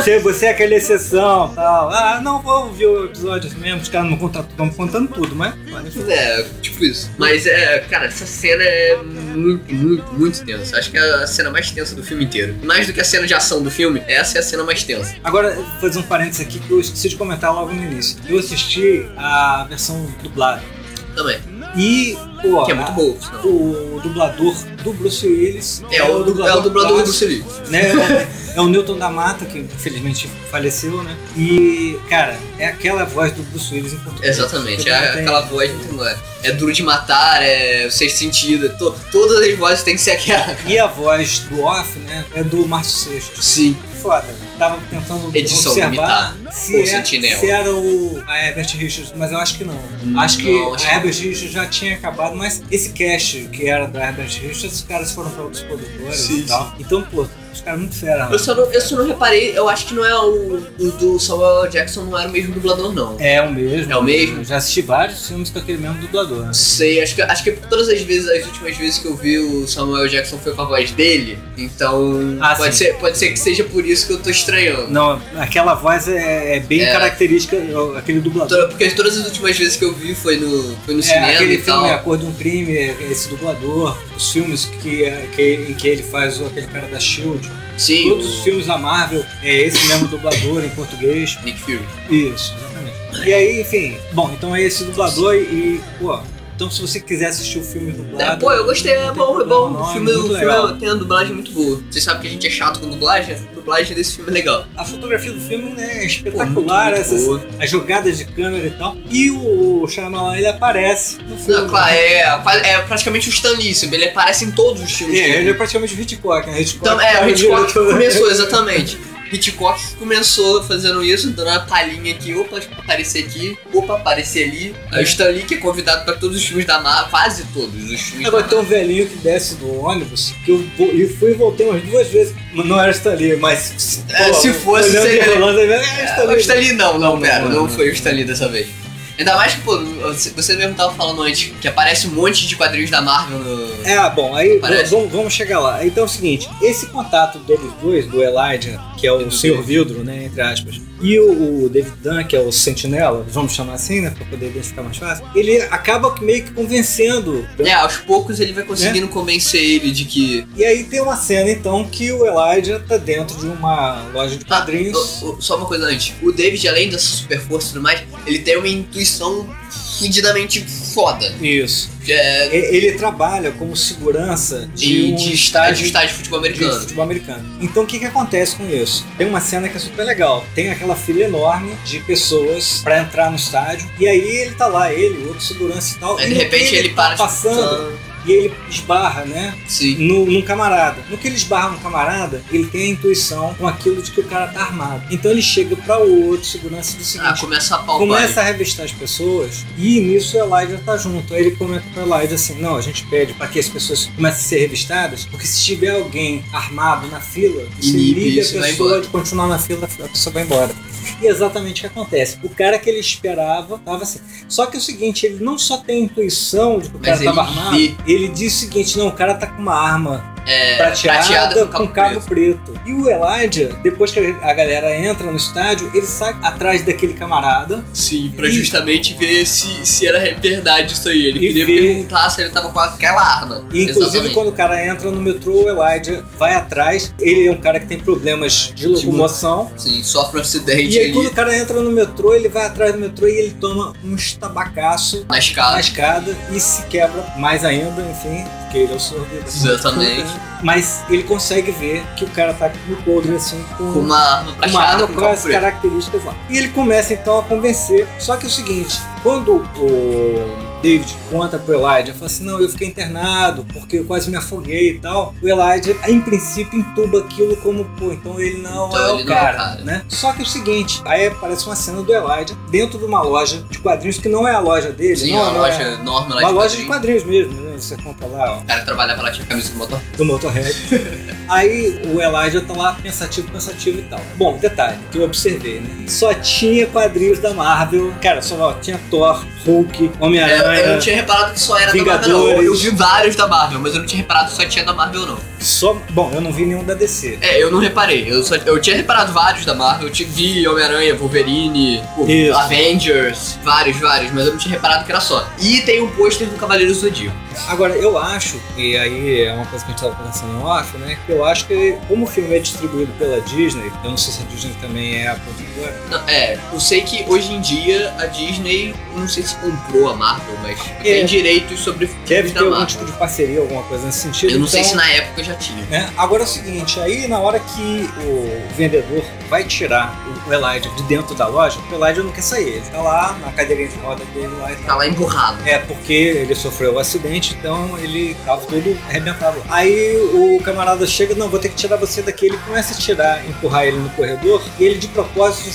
Speaker 3: se você é aquela exceção, tal, não vou ver o episódio mesmo, os caras não estão contando tudo, mas...
Speaker 4: tipo isso. Mas, cara, essa cena é muito, muito, muito tensa. Acho que é a cena mais tensa do filme inteiro. Mais do que a cena de ação do filme, essa é a cena mais tensa.
Speaker 3: Agora, vou fazer um parênteses aqui que eu esqueci de comentar logo no início. Eu assisti a versão dublada.
Speaker 4: Também.
Speaker 3: E,
Speaker 4: que é muito boa.
Speaker 3: O o dublador do Bruce Willis.
Speaker 4: É o dublador do Bruce Willis.
Speaker 3: Né? É o Newton da Mata, que infelizmente faleceu, né? E, cara, é aquela voz do Bruce Willis em português.
Speaker 4: Exatamente, aquela voz muito é Duro de Matar, é o Sexto Sentido, todas as vozes tem que ser aquela.
Speaker 3: E a voz do off, né, é do Márcio Seixas.
Speaker 4: Sim.
Speaker 3: Foda. Tava tentando
Speaker 4: Edição
Speaker 3: observar se era a Herbert Richards, mas eu acho que não. Acho que a Herbert Richards já tinha acabado, mas esse cast que era da Herbert Richards, os caras foram pra outros produtores e tal. Então, pô, os caras muito fera.
Speaker 4: Eu só não reparei, eu acho que não é o do Samuel Jackson, não era o mesmo dublador, não.
Speaker 3: É o mesmo.
Speaker 4: É o mesmo?
Speaker 3: Eu já assisti vários filmes com aquele mesmo dublador.
Speaker 4: Não sei, acho que todas as últimas vezes que eu vi o Samuel Jackson foi com a voz dele, então pode ser que seja por isso que eu tô estranhando.
Speaker 3: Não, aquela voz é bem característica, aquele dublador.
Speaker 4: Porque todas as últimas vezes que eu vi foi no cinema
Speaker 3: aquele
Speaker 4: e tal.
Speaker 3: filme A Cor de um Crime, esse dublador, os filmes em que ele faz aquele cara da SHIELD.
Speaker 4: Sim.
Speaker 3: Todos os filmes da Marvel é esse mesmo dublador em português.
Speaker 4: Nick Fury.
Speaker 3: Isso, exatamente. E aí, enfim, bom, então é esse dublador e pô, então se você quiser assistir o filme dublado...
Speaker 4: eu gostei, é bom. O filme tem uma dublagem muito boa. Vocês sabem que a gente é chato com dublagem? A dublagem desse filme é legal.
Speaker 3: A fotografia do filme, né, é espetacular, as jogadas de câmera e tal. E o Shyamalan, ele aparece no filme.
Speaker 4: Não, claro, é praticamente o Stan Lee, ele aparece em todos os filmes.
Speaker 3: Ele é praticamente o Hitchcock, né?
Speaker 4: Então, o Hitchcock começou, exatamente. Hitchcock começou fazendo isso, dando uma palhinha aqui, opa, aparecer aqui, opa, aparecer ali. Aí o Stan Lee, que é convidado pra todos os filmes da Marvel, quase todos os filmes.
Speaker 3: Agora tem um velhinho que desce do ônibus, que eu fui e voltei umas 2 vezes. Não era o Stan Lee, mas...
Speaker 4: se fosse, seria...
Speaker 3: O
Speaker 4: Stan Lee não foi o Stan Lee dessa vez. Ainda mais que, pô, você mesmo tava falando antes que aparece um monte de quadrinhos da Marvel no...
Speaker 3: Bom, aí vamos chegar lá. Então é o seguinte, esse contato deles dois, do Elijah, que é o Senhor Vidro, né, entre aspas, e o David Dunn, que é o Sentinela, vamos chamar assim, né, pra poder identificar mais fácil, ele acaba meio que convencendo...
Speaker 4: aos poucos ele vai conseguindo convencer ele de que...
Speaker 3: E aí tem uma cena, então, que o Elijah tá dentro de uma loja de quadrinhos...
Speaker 4: Só uma coisa antes, o David, além dessa super força e tudo mais, ele tem uma intuição medidamente foda.
Speaker 3: Isso. Ele trabalha como segurança de
Speaker 4: estádio de futebol americano.
Speaker 3: Então o que acontece com isso? Tem uma cena que é super legal. Tem aquela fila enorme de pessoas pra entrar no estádio. E aí ele tá lá, outro segurança e tal.
Speaker 4: Aí de repente ele para
Speaker 3: passando. E ele esbarra, né?
Speaker 4: Sim.
Speaker 3: Num camarada. No que ele esbarra no camarada, ele tem a intuição com aquilo de que o cara tá armado. Então ele chega pra o outro segurança do seguinte.
Speaker 4: Começa a palpar.
Speaker 3: Começa a revistar as pessoas e nisso o Elijah tá junto. Aí ele comenta pro Elijah assim, não, a gente pede pra que as pessoas comecem a ser revistadas, porque se tiver alguém armado na fila, você liga a pessoa de continuar na fila, a pessoa vai embora. E exatamente o que acontece. O cara que ele esperava tava assim. Só que é o seguinte, ele não só tem a intuição de que o cara tava armado, ele diz o seguinte, não, o cara tá com uma arma prateada com cabo preto. E o Elijah, depois que a galera entra no estádio, ele sai atrás daquele camarada.
Speaker 4: Sim, pra justamente ver se era verdade isso aí. Ele queria perguntar se ele tava com aquela arma.
Speaker 3: E inclusive quando o cara entra no metrô, o Elijah vai atrás. Ele é um cara que tem problemas de locomoção.
Speaker 4: Sim, sofre um acidente.
Speaker 3: E aí quando o cara entra no metrô, ele vai atrás do metrô e ele toma um estabacaço
Speaker 4: na escada
Speaker 3: e se quebra mais ainda, enfim, porque ele é o Senhor Vidro.
Speaker 4: Exatamente.
Speaker 3: Mas ele consegue ver que o cara tá no podre assim, com
Speaker 4: uma arma
Speaker 3: com as características lá. E ele começa então a convencer. Só que é o seguinte, quando o David conta pro Elijah, fala assim, não, eu fiquei internado porque eu quase me afoguei e tal. O Elijah, em princípio, entuba aquilo como, pô, então ele não é o cara, né? Só que é o seguinte, aí aparece uma cena do Elijah dentro de uma loja de quadrinhos que não é a loja dele.
Speaker 4: Sim, uma loja enorme lá de
Speaker 3: loja de quadrinhos mesmo, né? Você compra lá, ó.
Speaker 4: O cara trabalhava lá, tinha camisa
Speaker 3: do Motorhead. Aí o Elijah tá lá pensativo e tal. Bom, detalhe, que eu observei, né? Só tinha quadrinhos da Marvel. Cara, só tinha Thor, Hulk, Homem-Aranha.
Speaker 4: Eu não tinha reparado que só era
Speaker 3: Vingadores.
Speaker 4: Da Marvel, não. Eu vi vários da Marvel, mas eu não tinha reparado que só tinha da Marvel, não.
Speaker 3: Bom, eu não vi nenhum da DC.
Speaker 4: Eu não reparei. Eu tinha reparado vários da Marvel. Eu vi Homem-Aranha, Wolverine, Avengers, vários, mas eu não tinha reparado que era só. E tem um pôster do Cavaleiro do Zodíaco.
Speaker 3: Agora, eu acho, e aí é uma coisa que a gente estava conversando em off, né? Que eu acho que, como o filme é distribuído pela Disney, eu não sei se a Disney também é a produtora.
Speaker 4: Não, eu sei que hoje em dia a Disney, não sei se comprou a Marvel, mas tem direitos sobre
Speaker 3: Deve
Speaker 4: filmes
Speaker 3: ter
Speaker 4: da
Speaker 3: algum
Speaker 4: Marvel.
Speaker 3: tipo de parceria, alguma coisa nesse sentido.
Speaker 4: Eu não sei
Speaker 3: então,
Speaker 4: se na época já tinha.
Speaker 3: né? Agora é o seguinte, aí na hora que o vendedor vai tirar o Elijah de dentro da loja, o Elijah não quer sair, ele tá lá na cadeirinha de roda dele lá e
Speaker 4: Tá lá emburrado.
Speaker 3: É, porque ele sofreu um acidente, então ele tava todo arrebentado. Aí o camarada chega, não, vou ter que tirar você daqui. Ele começa a tirar, empurrar ele no corredor, e ele de propósito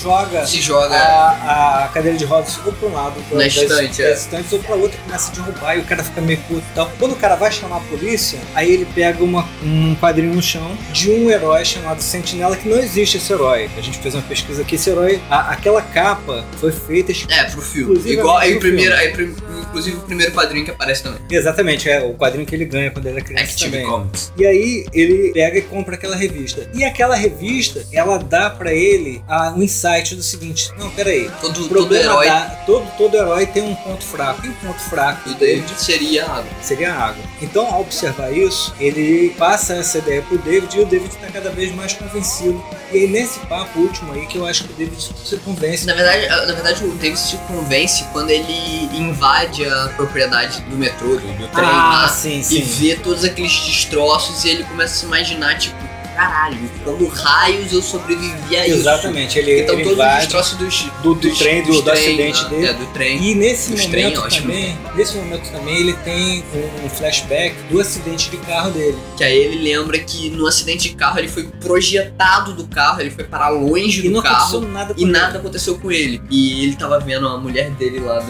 Speaker 4: Se joga
Speaker 3: a cadeira de rodas ou pra um lado,
Speaker 4: na estante,
Speaker 3: das estantes, ou pra outra, começa a derrubar, e o cara fica meio puto e tal. Quando o cara vai chamar a polícia, aí ele pega um quadrinho no chão de um herói chamado Sentinela, que não existe esse herói. A gente fez uma pesquisa aqui, esse herói, aquela capa foi feita
Speaker 4: pro filme. Igual aí, inclusive o primeiro quadrinho que aparece também.
Speaker 3: Exatamente, é o quadrinho que ele ganha quando ele é criança
Speaker 4: Active
Speaker 3: também.
Speaker 4: Comics.
Speaker 3: E aí ele pega e compra aquela revista. E aquela revista, ela dá pra ele um insight do seguinte: não, peraí.
Speaker 4: Todo herói
Speaker 3: Todo herói tem um ponto fraco. E o ponto fraco
Speaker 4: do David seria a água.
Speaker 3: seria a água. Então, ao observar isso, ele passa essa ideia pro David, e o David tá cada vez mais convencido. E aí, nesse papo último aí, que eu acho que o David se convence.
Speaker 4: Na verdade, o David se convence quando ele invade a propriedade do metrô, do trem lá,
Speaker 3: sim.
Speaker 4: e vê todos aqueles destroços, e ele começa a se imaginar, tipo, caralho, como raios eu sobrevivi a isso.
Speaker 3: Exatamente,
Speaker 4: Então
Speaker 3: ele
Speaker 4: todos os
Speaker 3: invade
Speaker 4: destroços
Speaker 3: do trem, do acidente dele.
Speaker 4: do trem.
Speaker 3: E nesse momento
Speaker 4: trem,
Speaker 3: também ele tem um flashback do acidente de carro dele.
Speaker 4: Que aí ele lembra que no acidente de carro ele foi projetado do carro, ele foi parar longe
Speaker 3: E
Speaker 4: do
Speaker 3: não
Speaker 4: carro
Speaker 3: aconteceu nada com
Speaker 4: e
Speaker 3: ele.
Speaker 4: nada aconteceu com ele. E ele tava vendo a mulher dele lá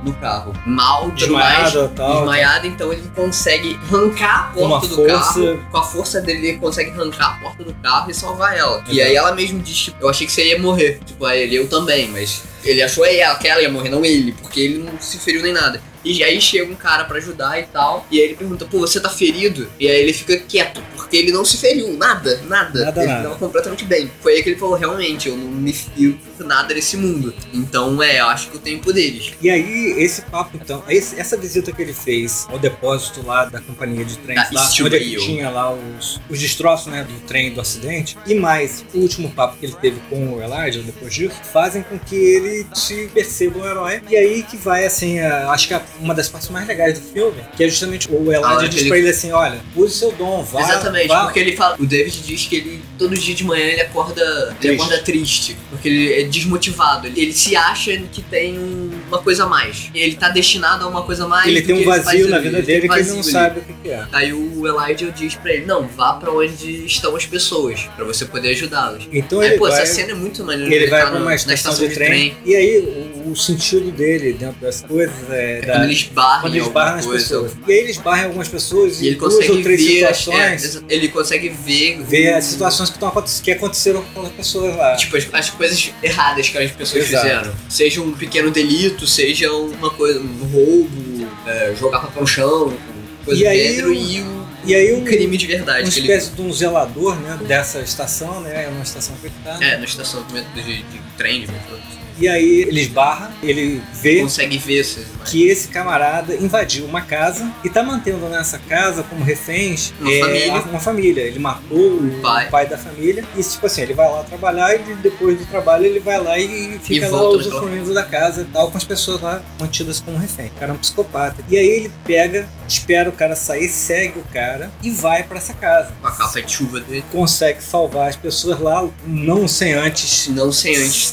Speaker 4: no carro, mal, tudo mais, desmaiada, então ele consegue arrancar a porta do carro. Com a força dele, ele consegue arrancar a porta do carro e salvar ela.
Speaker 3: Exato.
Speaker 4: E aí ela mesmo diz, tipo, eu achei que você ia morrer. Tipo, aí ele, eu também, mas ele achou que ela ia morrer, não ele, porque ele não se feriu nem nada. E aí chega um cara pra ajudar e tal, e aí ele pergunta, pô, você tá ferido? E aí ele fica quieto, porque ele não se feriu, nada. Ele tava completamente bem. Foi aí que ele falou, realmente, eu não me fio nada nesse mundo. Então, eu acho que eu tenho poderes.
Speaker 3: E aí, esse papo, então, essa visita que ele fez ao depósito lá da companhia de trens, lá onde ele tinha lá os destroços, né, do trem do acidente, e mais o último papo que ele teve com o Elijah depois disso, fazem com que ele se perceba um herói. E aí que vai, assim, acho que uma das partes mais legais do filme, que é justamente o Elijah diz pra ele assim, olha, use seu dom, vá.
Speaker 4: Exatamente, porque ele fala, o David diz que ele, todo dia de manhã ele acorda triste, porque ele é desmotivado, ele se acha que tem uma coisa a mais, e ele tá destinado a uma coisa a mais.
Speaker 3: Ele tem um vazio na vida dele que ele não sabe o que é.
Speaker 4: Aí o Elijah diz pra ele, não, vá pra onde estão as pessoas, pra você poder ajudá-las.
Speaker 3: Então
Speaker 4: aí,
Speaker 3: ele
Speaker 4: essa cena é muito maneira.
Speaker 3: Ele vai pra uma estação de trem. E aí o sentido dele dentro das coisas
Speaker 4: quando ele esbarra
Speaker 3: nas pessoas. E aí ele esbarra em algumas pessoas
Speaker 4: e ele
Speaker 3: duas
Speaker 4: consegue
Speaker 3: ou três
Speaker 4: ver
Speaker 3: situações.
Speaker 4: ele consegue ver
Speaker 3: as situações que aconteceram com aquelas pessoas lá.
Speaker 4: Tipo, as coisas erradas que as pessoas fizeram. Seja um pequeno delito, seja uma coisa, um roubo, jogar papel no chão, coisa do gênero, e aí um crime de verdade. Uma
Speaker 3: espécie de um zelador, né, dessa estação, né? É uma estação que ele tá.
Speaker 4: Na estação de trem, de metrô.
Speaker 3: E aí ele esbarra, ele vê,
Speaker 4: consegue ver
Speaker 3: que esse camarada invadiu uma casa e tá mantendo nessa casa como reféns uma família. Ele matou o pai da família e, tipo assim, ele vai lá trabalhar e depois do trabalho ele vai lá e fica lá usufruindo da casa e tal, com as pessoas lá mantidas como refém. O cara é um psicopata. E aí ele espera o cara sair, segue o cara e vai pra essa casa.
Speaker 4: Com a capa de chuva dele.
Speaker 3: Consegue salvar as pessoas lá, não sem antes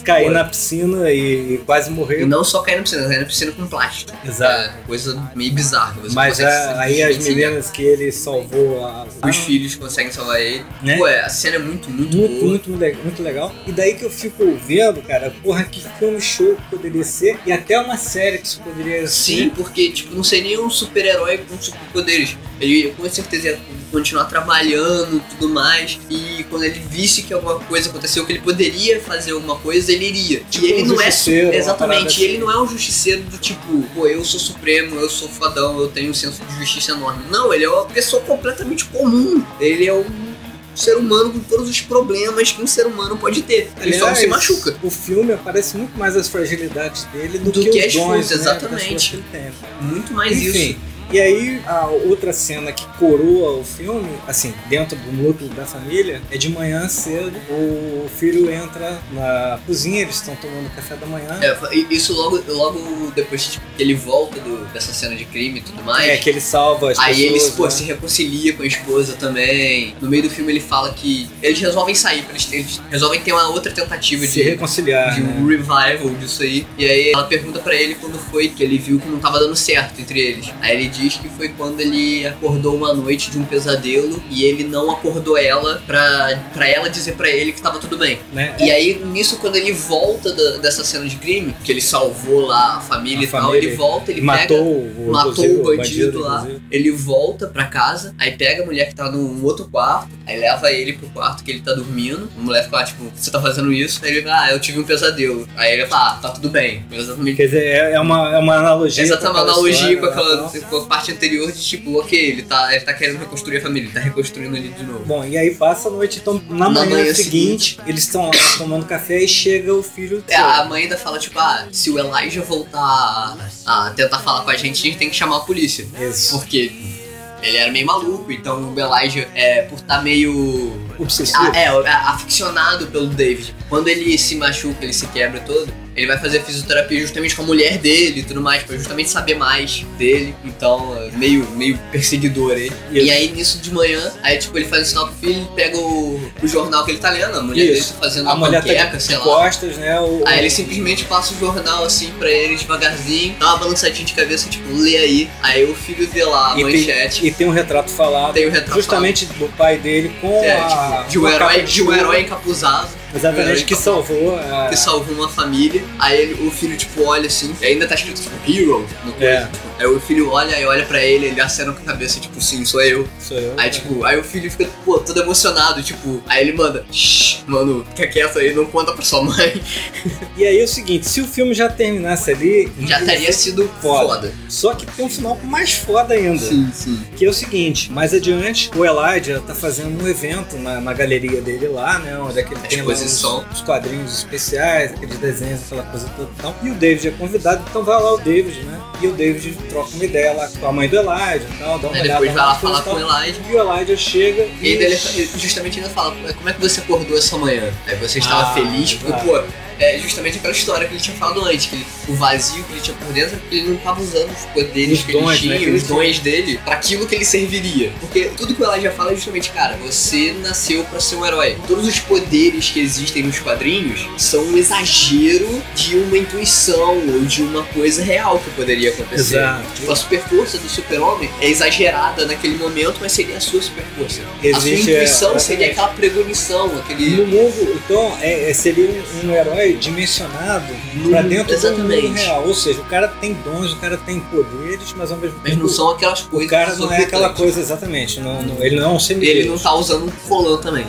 Speaker 3: cair na piscina e quase morrer.
Speaker 4: E não só cair na piscina com plástico.
Speaker 3: Exato.
Speaker 4: Coisa meio bizarra.
Speaker 3: Mas aí as meninas que ele salvou,
Speaker 4: os filhos conseguem salvar ele.
Speaker 3: Né?
Speaker 4: Pô, a cena é muito boa.
Speaker 3: Muito legal. E daí que eu fico vendo, cara, porra, que filme show que poderia ser. E até uma série que isso poderia ser.
Speaker 4: Sim, porque, tipo, não seria um super-herói com superpoderes. Ele com certeza ia continuar trabalhando e tudo mais. E quando ele visse que alguma coisa aconteceu, que ele poderia fazer alguma coisa, ele iria.
Speaker 3: Tipo,
Speaker 4: e ele não é.
Speaker 3: Exatamente.
Speaker 4: Assim. Ele não é um justiceiro do tipo, pô, eu sou supremo, eu sou fodão, eu tenho um senso de justiça enorme. Não, ele é uma pessoa completamente comum. Ele é um ser humano com todos os problemas que um ser humano pode ter. Ele só não se machuca.
Speaker 3: O filme aparece muito mais as fragilidades dele do
Speaker 4: que
Speaker 3: os dons,
Speaker 4: exatamente.
Speaker 3: Né,
Speaker 4: muito mais
Speaker 3: enfim,
Speaker 4: isso.
Speaker 3: E aí, a outra cena que coroa o filme, assim, dentro do núcleo da família, é de manhã cedo, o filho entra na cozinha, eles estão tomando café da manhã.
Speaker 4: Isso logo depois que ele volta dessa cena de crime e tudo mais.
Speaker 3: Que ele salva as pessoas.
Speaker 4: Aí ele se reconcilia com a esposa também. No meio do filme ele fala que eles resolvem sair, eles resolvem ter uma outra tentativa
Speaker 3: de reconciliar,
Speaker 4: de um revival disso aí. E aí ela pergunta pra ele quando foi que ele viu que não tava dando certo entre eles. Aí ele diz que foi quando ele acordou uma noite de um pesadelo e ele não acordou ela pra ela dizer pra ele que tava tudo bem,
Speaker 3: né?
Speaker 4: E aí nisso, quando ele volta dessa cena de crime, que ele salvou lá a família e tal, ele volta, ele matou o bandido lá, inclusive. Ele volta pra casa, aí pega a mulher que tá num outro quarto, aí leva ele pro quarto que ele tá dormindo. A mulher fica lá, tipo, você tá fazendo isso? Aí ele, eu tive um pesadelo. Aí ele fala, tá tudo bem. Exatamente.
Speaker 3: Quer dizer, é uma analogia.
Speaker 4: Exatamente, uma analogia com a parte anterior de tipo, ok, ele tá querendo reconstruir a família, ele tá reconstruindo ali de novo.
Speaker 3: Bom, e aí passa a noite, então na manhã seguinte, eles estão tomando café e chega o filho.
Speaker 4: A mãe ainda fala, tipo, se o Elijah voltar a tentar falar com a gente tem que chamar a polícia.
Speaker 3: Isso.
Speaker 4: Porque ele era meio maluco, então o Elijah, por estar meio
Speaker 3: obsessivo,
Speaker 4: aficionado pelo David. Quando ele se machuca, ele se quebra todo, ele vai fazer fisioterapia justamente com a mulher dele e tudo mais, pra justamente saber mais dele. Então, meio perseguidor ele. E aí, nisso de manhã, aí tipo, ele faz um sinal pro filho, ele pega o jornal que ele tá lendo, a mulher dele tá fazendo uma panqueca,
Speaker 3: tá
Speaker 4: sei lá.
Speaker 3: Costas, né?
Speaker 4: Aí ele simplesmente passa o jornal assim pra ele devagarzinho, dá uma balançadinha de cabeça, tipo, lê aí. Aí o filho vê lá a manchete.
Speaker 3: E tem um retrato falado. Justamente do pai dele com
Speaker 4: de um herói encapuzado.
Speaker 3: Exatamente, que salvou
Speaker 4: uma família. Aí o filho, tipo, olha assim, e ainda tá escrito, tipo, Hero no coisa. Tipo, aí o filho olha pra ele acena com a cabeça, tipo, sim, sou eu. Aí, tipo, aí o filho fica, todo emocionado, tipo, aí ele manda, mano, fica quieto aí, não conta pra sua mãe.
Speaker 3: E aí é o seguinte, se o filme já terminasse ali,
Speaker 4: já teria sido foda.
Speaker 3: Só que tem um final mais foda ainda.
Speaker 4: Sim.
Speaker 3: Que é o seguinte, mais adiante, o Elijah tá fazendo um evento na galeria dele lá, né, onde é que ele tem lá os quadrinhos especiais, aqueles desenhos, aquela coisa toda e tal. E o David é convidado, então vai lá o David, né? E o David troca uma ideia lá com a mãe do Elijah e tal, dá uma olhada.
Speaker 4: Depois vai lá falar com o Elijah.
Speaker 3: E o Elijah chega
Speaker 4: e ele justamente ainda fala, como é que você acordou essa manhã? Aí você estava feliz, porque, pô, é justamente aquela história que ele tinha falado antes, que o vazio que ele tinha por dentro, que ele não estava usando os poderes que ele tinha, os dons dele, pra aquilo que ele serviria. Porque tudo que o Elijah fala é justamente, cara, você nasceu pra ser um herói. Todos os poderes que existem nos quadrinhos são um exagero de uma intuição ou de uma coisa real que poderia acontecer.
Speaker 3: Exato.
Speaker 4: Tipo, a super força do super-homem é exagerada naquele momento, mas seria a sua super força. A sua intuição seria aquela premonição, aquele...
Speaker 3: No mundo, então, seria um herói dimensionado pra dentro do mundo real. Ou seja, o cara tem dons, o cara tem poderes, mas ao mesmo tempo...
Speaker 4: Mas não são aquelas coisas...
Speaker 3: O cara não é aquela coisa, exatamente. Ele não é um semideus.
Speaker 4: Ele não tá usando um colã também.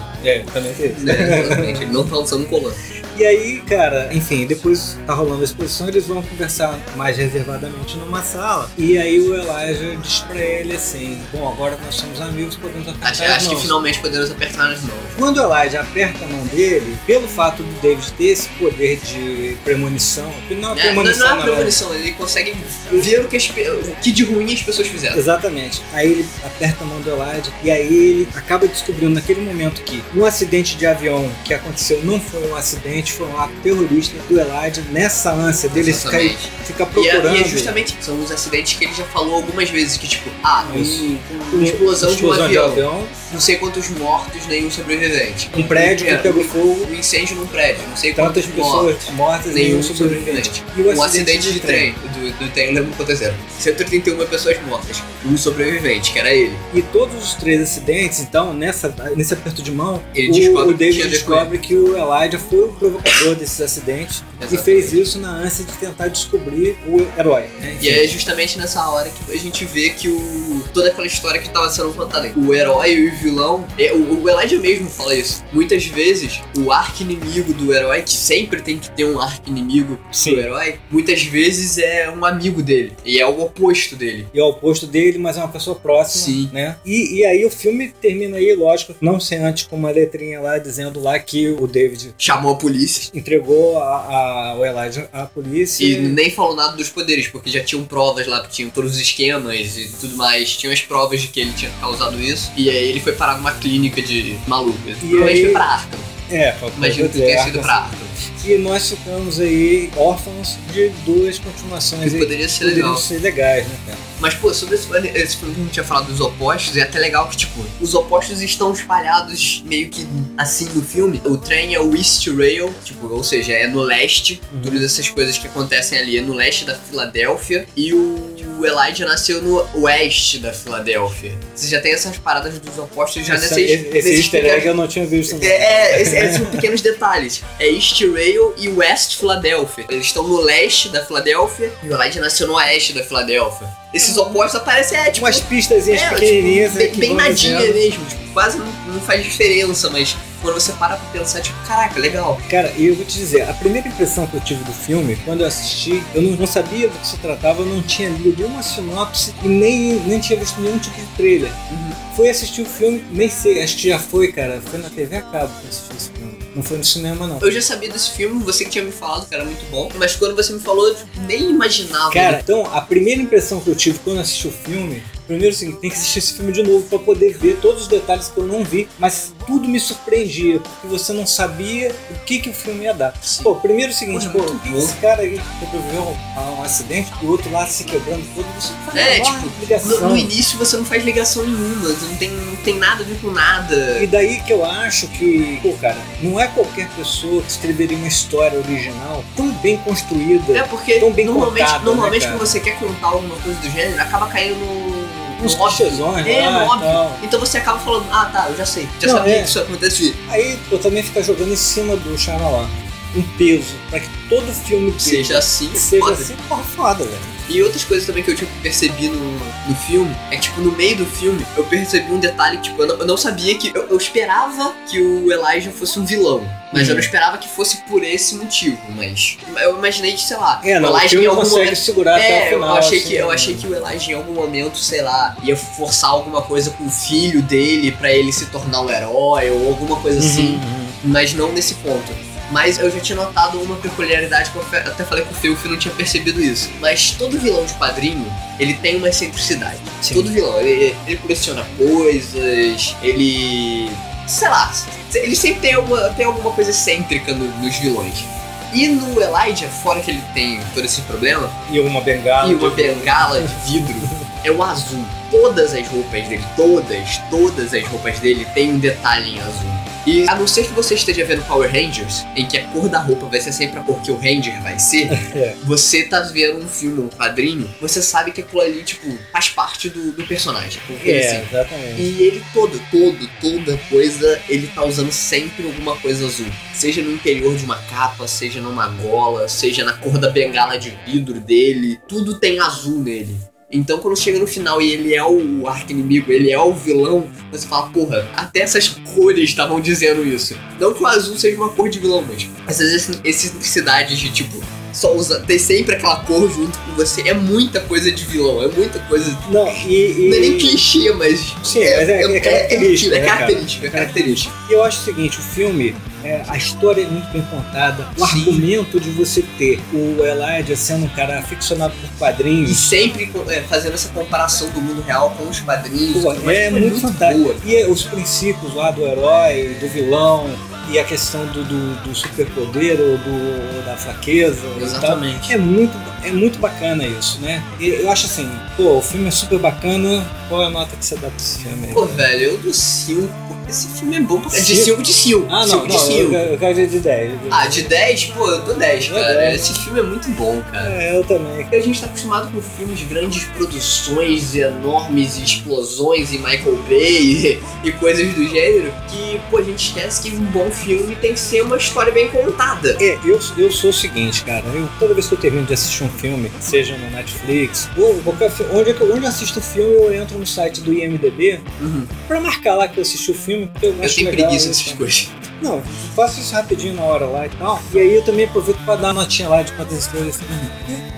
Speaker 3: Também tem isso.
Speaker 4: Exatamente, ele não tá usando um colã.
Speaker 3: E aí, cara, enfim, depois tá rolando a exposição, eles vão conversar mais reservadamente numa sala. E aí o Elijah diz pra ele assim, bom, agora nós somos amigos, podemos apertar as mãos.
Speaker 4: Acho que finalmente podemos apertar as mãos.
Speaker 3: Quando o Elijah aperta a mão dele, pelo fato do David ter esse poder de premonição, não é premonição,
Speaker 4: não é premonição, ele consegue ver o que de ruim as pessoas fizeram.
Speaker 3: Exatamente. Aí ele aperta a mão do Elijah e aí ele acaba descobrindo naquele momento que um acidente de avião que aconteceu não foi um acidente, foi um ato terrorista do Elijah, nessa ânsia dele ficar procurando.
Speaker 4: E é justamente, são os acidentes que ele já falou algumas vezes, que tipo, uma explosão de um avião, não sei quantos mortos, nenhum sobrevivente.
Speaker 3: Um prédio que pegou fogo.
Speaker 4: Um incêndio num prédio, não sei
Speaker 3: quantas pessoas mortas, nenhum sobrevivente.
Speaker 4: E um acidente de trem, do trem, lembro quanto é 131 pessoas mortas, um sobrevivente, que era ele.
Speaker 3: E todos os 3 acidentes, então, nesse aperto de mão, o David descobre que o Elijah foi o provocador desses acidentes. Exatamente. E fez isso na ânsia de tentar descobrir o herói. Né?
Speaker 4: E é justamente nessa hora que a gente vê que toda aquela história que estava sendo contada, o herói e o vilão, o Elijah mesmo fala isso. Muitas vezes, o arqui-inimigo do herói, que sempre tem que ter um arqui-inimigo do herói, muitas vezes é um amigo dele. E é o oposto dele.
Speaker 3: E é o oposto dele, mas é uma pessoa próxima.
Speaker 4: Sim.
Speaker 3: Né? E aí o filme termina aí, lógico, não sem antes com uma letrinha lá dizendo lá que o David
Speaker 4: chamou a polícia,
Speaker 3: entregou a o Elijah à polícia.
Speaker 4: E nem falou nada dos poderes, porque já tinham provas lá, que tinham todos os esquemas e tudo mais. Tinham as provas de que ele tinha causado isso. E aí ele foi parar numa clínica de maluca. Provavelmente foi pra Arkham. Imagino que tenha sido pra Arkham.
Speaker 3: E nós ficamos aí órfãos de duas continuações
Speaker 4: que poderiam ser
Speaker 3: legais, né, cara?
Speaker 4: Mas, pô, sobre esse filme que a gente tinha falado dos opostos, é até legal que, tipo, os opostos estão espalhados meio que assim no filme. O trem é o East Rail, tipo, ou seja, é no leste. Todas essas coisas que acontecem ali é no leste da Filadélfia. E o Elijah nasceu no oeste da Filadélfia. Você já tem essas paradas dos opostos já
Speaker 3: esse easter egg eu não tinha visto.
Speaker 4: Esses são pequenos detalhes. É East Rail e West Philadelphia. Eles estão no leste da Filadélfia e o Elijah nasceu no oeste da Filadélfia. Esses opostos aparecem, tipo...
Speaker 3: umas pistazinhas pequenininhas.
Speaker 4: Tipo, bem nadinha mesmo. Tipo, quase não faz diferença, mas quando você para pra pensar, tipo, caraca, legal.
Speaker 3: Cara, e eu vou te dizer, a primeira impressão que eu tive do filme, quando eu assisti, eu não sabia do que se tratava, eu não tinha lido nenhuma sinopse e nem tinha visto nenhum tipo de trailer. Fui assistir o filme, nem sei, acho que já foi, cara, foi na TV a cabo que eu assisti esse filme. Não foi no cinema, não.
Speaker 4: Eu já sabia desse filme, você que tinha me falado que era muito bom, mas quando você me falou, eu nem imaginava.
Speaker 3: Cara, então, a primeira impressão que eu tive quando eu assisti o filme, primeiro assim, tem que assistir esse filme de novo pra poder ver todos os detalhes que eu não vi, mas tudo me surpreendia, porque você não sabia o que o filme ia dar. Sim. Pô, primeiro o seguinte, esse cara aí sobreviveu a um acidente, o outro lá se quebrando todo, você não faz ligação.
Speaker 4: No início você não faz ligação nenhuma, não tem nada a ver com nada.
Speaker 3: E daí que eu acho que, pô, cara, não é qualquer pessoa que escreveria uma história original tão bem construída,
Speaker 4: porque
Speaker 3: tão bem
Speaker 4: normalmente
Speaker 3: contada,
Speaker 4: quando você quer contar alguma coisa do gênero, acaba caindo
Speaker 3: uns clichêsões
Speaker 4: no óbvio. Então você acaba falando, tá, eu já sei. Já sabia que isso ia acontecer.
Speaker 3: Aí eu também fico jogando em cima do Shyamalan um peso pra que todo filme
Speaker 4: seja assim,
Speaker 3: porra, foda, velho.
Speaker 4: E outras coisas também que eu percebi no filme é que, tipo, no meio do filme eu percebi um detalhe, tipo, eu não sabia que... Eu esperava que o Elijah fosse um vilão, mas eu não esperava que fosse por esse motivo, mas eu imaginei que, sei lá,
Speaker 3: o Elijah em algum momento segurar até o final,
Speaker 4: eu achei que o Elijah em algum momento, sei lá, ia forçar alguma coisa com o filho dele pra ele se tornar um herói ou alguma coisa assim, mas não nesse ponto. Mas eu já tinha notado uma peculiaridade que eu até falei com o Fê não tinha percebido isso. Mas todo vilão de quadrinho, ele tem uma excentricidade. Sim. Todo vilão, ele coleciona coisas, ele... sei lá, ele sempre tem alguma coisa excêntrica nos vilões. E no Elijah, fora que ele tem todo esse problema...
Speaker 3: E uma bengala
Speaker 4: de vidro, é o azul. Todas as roupas dele, todas as roupas dele tem um detalhe em azul. E a não ser que você esteja vendo Power Rangers, em que a cor da roupa vai ser sempre a cor que o Ranger vai ser, você tá vendo um filme, um quadrinho, você sabe que aquilo ali, tipo, faz parte do personagem. Assim.
Speaker 3: Exatamente.
Speaker 4: E ele toda coisa, ele tá usando sempre alguma coisa azul. Seja no interior de uma capa, seja numa gola, seja na cor da bengala de vidro dele, tudo tem azul nele. Então quando chega no final e ele é o arqui-inimigo, ele é o vilão, você fala, porra, até essas cores estavam dizendo isso. Não que o azul seja uma cor de vilão, mas essas excentricidades de tipo, só ter sempre aquela cor junto com você, é muita coisa de vilão, é muita coisa...
Speaker 3: Não,
Speaker 4: não é nem clichê, mas...
Speaker 3: Sim, é característica.
Speaker 4: É característica.
Speaker 3: E eu acho o seguinte, o filme... a história é muito bem contada. O argumento de você ter o Elijah sendo um cara aficionado por quadrinhos.
Speaker 4: E sempre fazendo essa comparação do mundo real com os quadrinhos.
Speaker 3: É muito fantástico. E os princípios lá do herói, do vilão, e a questão do superpoder ou da fraqueza.
Speaker 4: Exatamente.
Speaker 3: É muito bacana isso, né? E eu acho assim, o filme é super bacana. Qual é a nota que você dá pra esse filme aí?
Speaker 4: Pô, velho, eu dou 5. Esse filme é bom. É de 5 de 5.
Speaker 3: Ah, não, eu quero de 10.
Speaker 4: De 10? Pô, eu dou 10, cara. 10. Esse filme é muito bom, cara.
Speaker 3: Eu também.
Speaker 4: A gente tá acostumado com filmes de grandes produções, enormes explosões e Michael Bay e coisas do gênero, que, pô, a gente esquece que um bom filme tem que ser uma história bem contada.
Speaker 3: Eu sou o seguinte, cara. Toda vez que eu termino de assistir um filme, seja no Netflix ou qualquer filme, onde eu assisto o filme, eu entro no site do IMDb pra marcar lá que eu assisti o filme. Eu
Speaker 4: tenho preguiça dessas coisas.
Speaker 3: Não, faço isso rapidinho na hora lá e tal. E aí eu também aproveito pra dar uma notinha lá de quantas estrelas.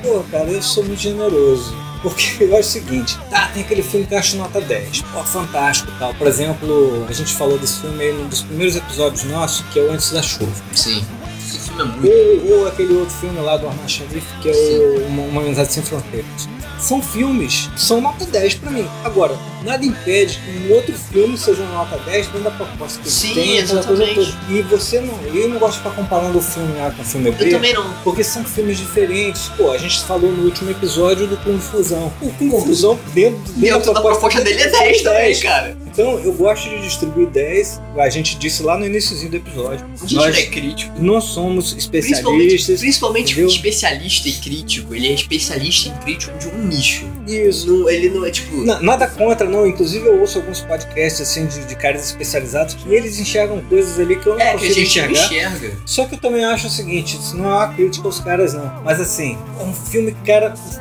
Speaker 3: Pô, cara, eu sou muito generoso. Porque eu acho o seguinte, tem aquele filme que eu acho nota 10. Pô, fantástico e tal. Por exemplo, a gente falou desse filme aí num dos primeiros episódios nossos, que é o Antes da Chuva.
Speaker 4: Sim. Esse filme filme é muito.
Speaker 3: Ou aquele outro filme lá do Armand Sharif, que é Uma Amizade Sem Fronteiras. São filmes que são nota 10 pra mim. Agora, nada impede que um outro filme seja uma nota 10 dentro da proposta que ele tem, aquela coisa toda. E eu não gosto de ficar comparando o filme A com o filme B.
Speaker 4: Eu também não.
Speaker 3: Porque são filmes diferentes. Pô, a gente falou no último episódio do Kung Fusão. O Kung Fusão dentro da proposta
Speaker 4: dele é 10 também, cara.
Speaker 3: Então, eu gosto de distribuir 10. A gente disse lá no iníciozinho do episódio.
Speaker 4: A gente não é crítico.
Speaker 3: Nós somos especialistas.
Speaker 4: Principalmente especialista e crítico. Ele é especialista e crítico de um nicho.
Speaker 3: Isso.
Speaker 4: Ele não é tipo...
Speaker 3: Nada contra, não. Inclusive, eu ouço alguns podcasts assim de caras especializados que eles enxergam coisas ali que eu não consigo
Speaker 4: que a gente
Speaker 3: enxergar.
Speaker 4: não enxerga.
Speaker 3: Só que eu também acho o seguinte, isso não é uma crítica aos caras, não. Mas assim, é um filme que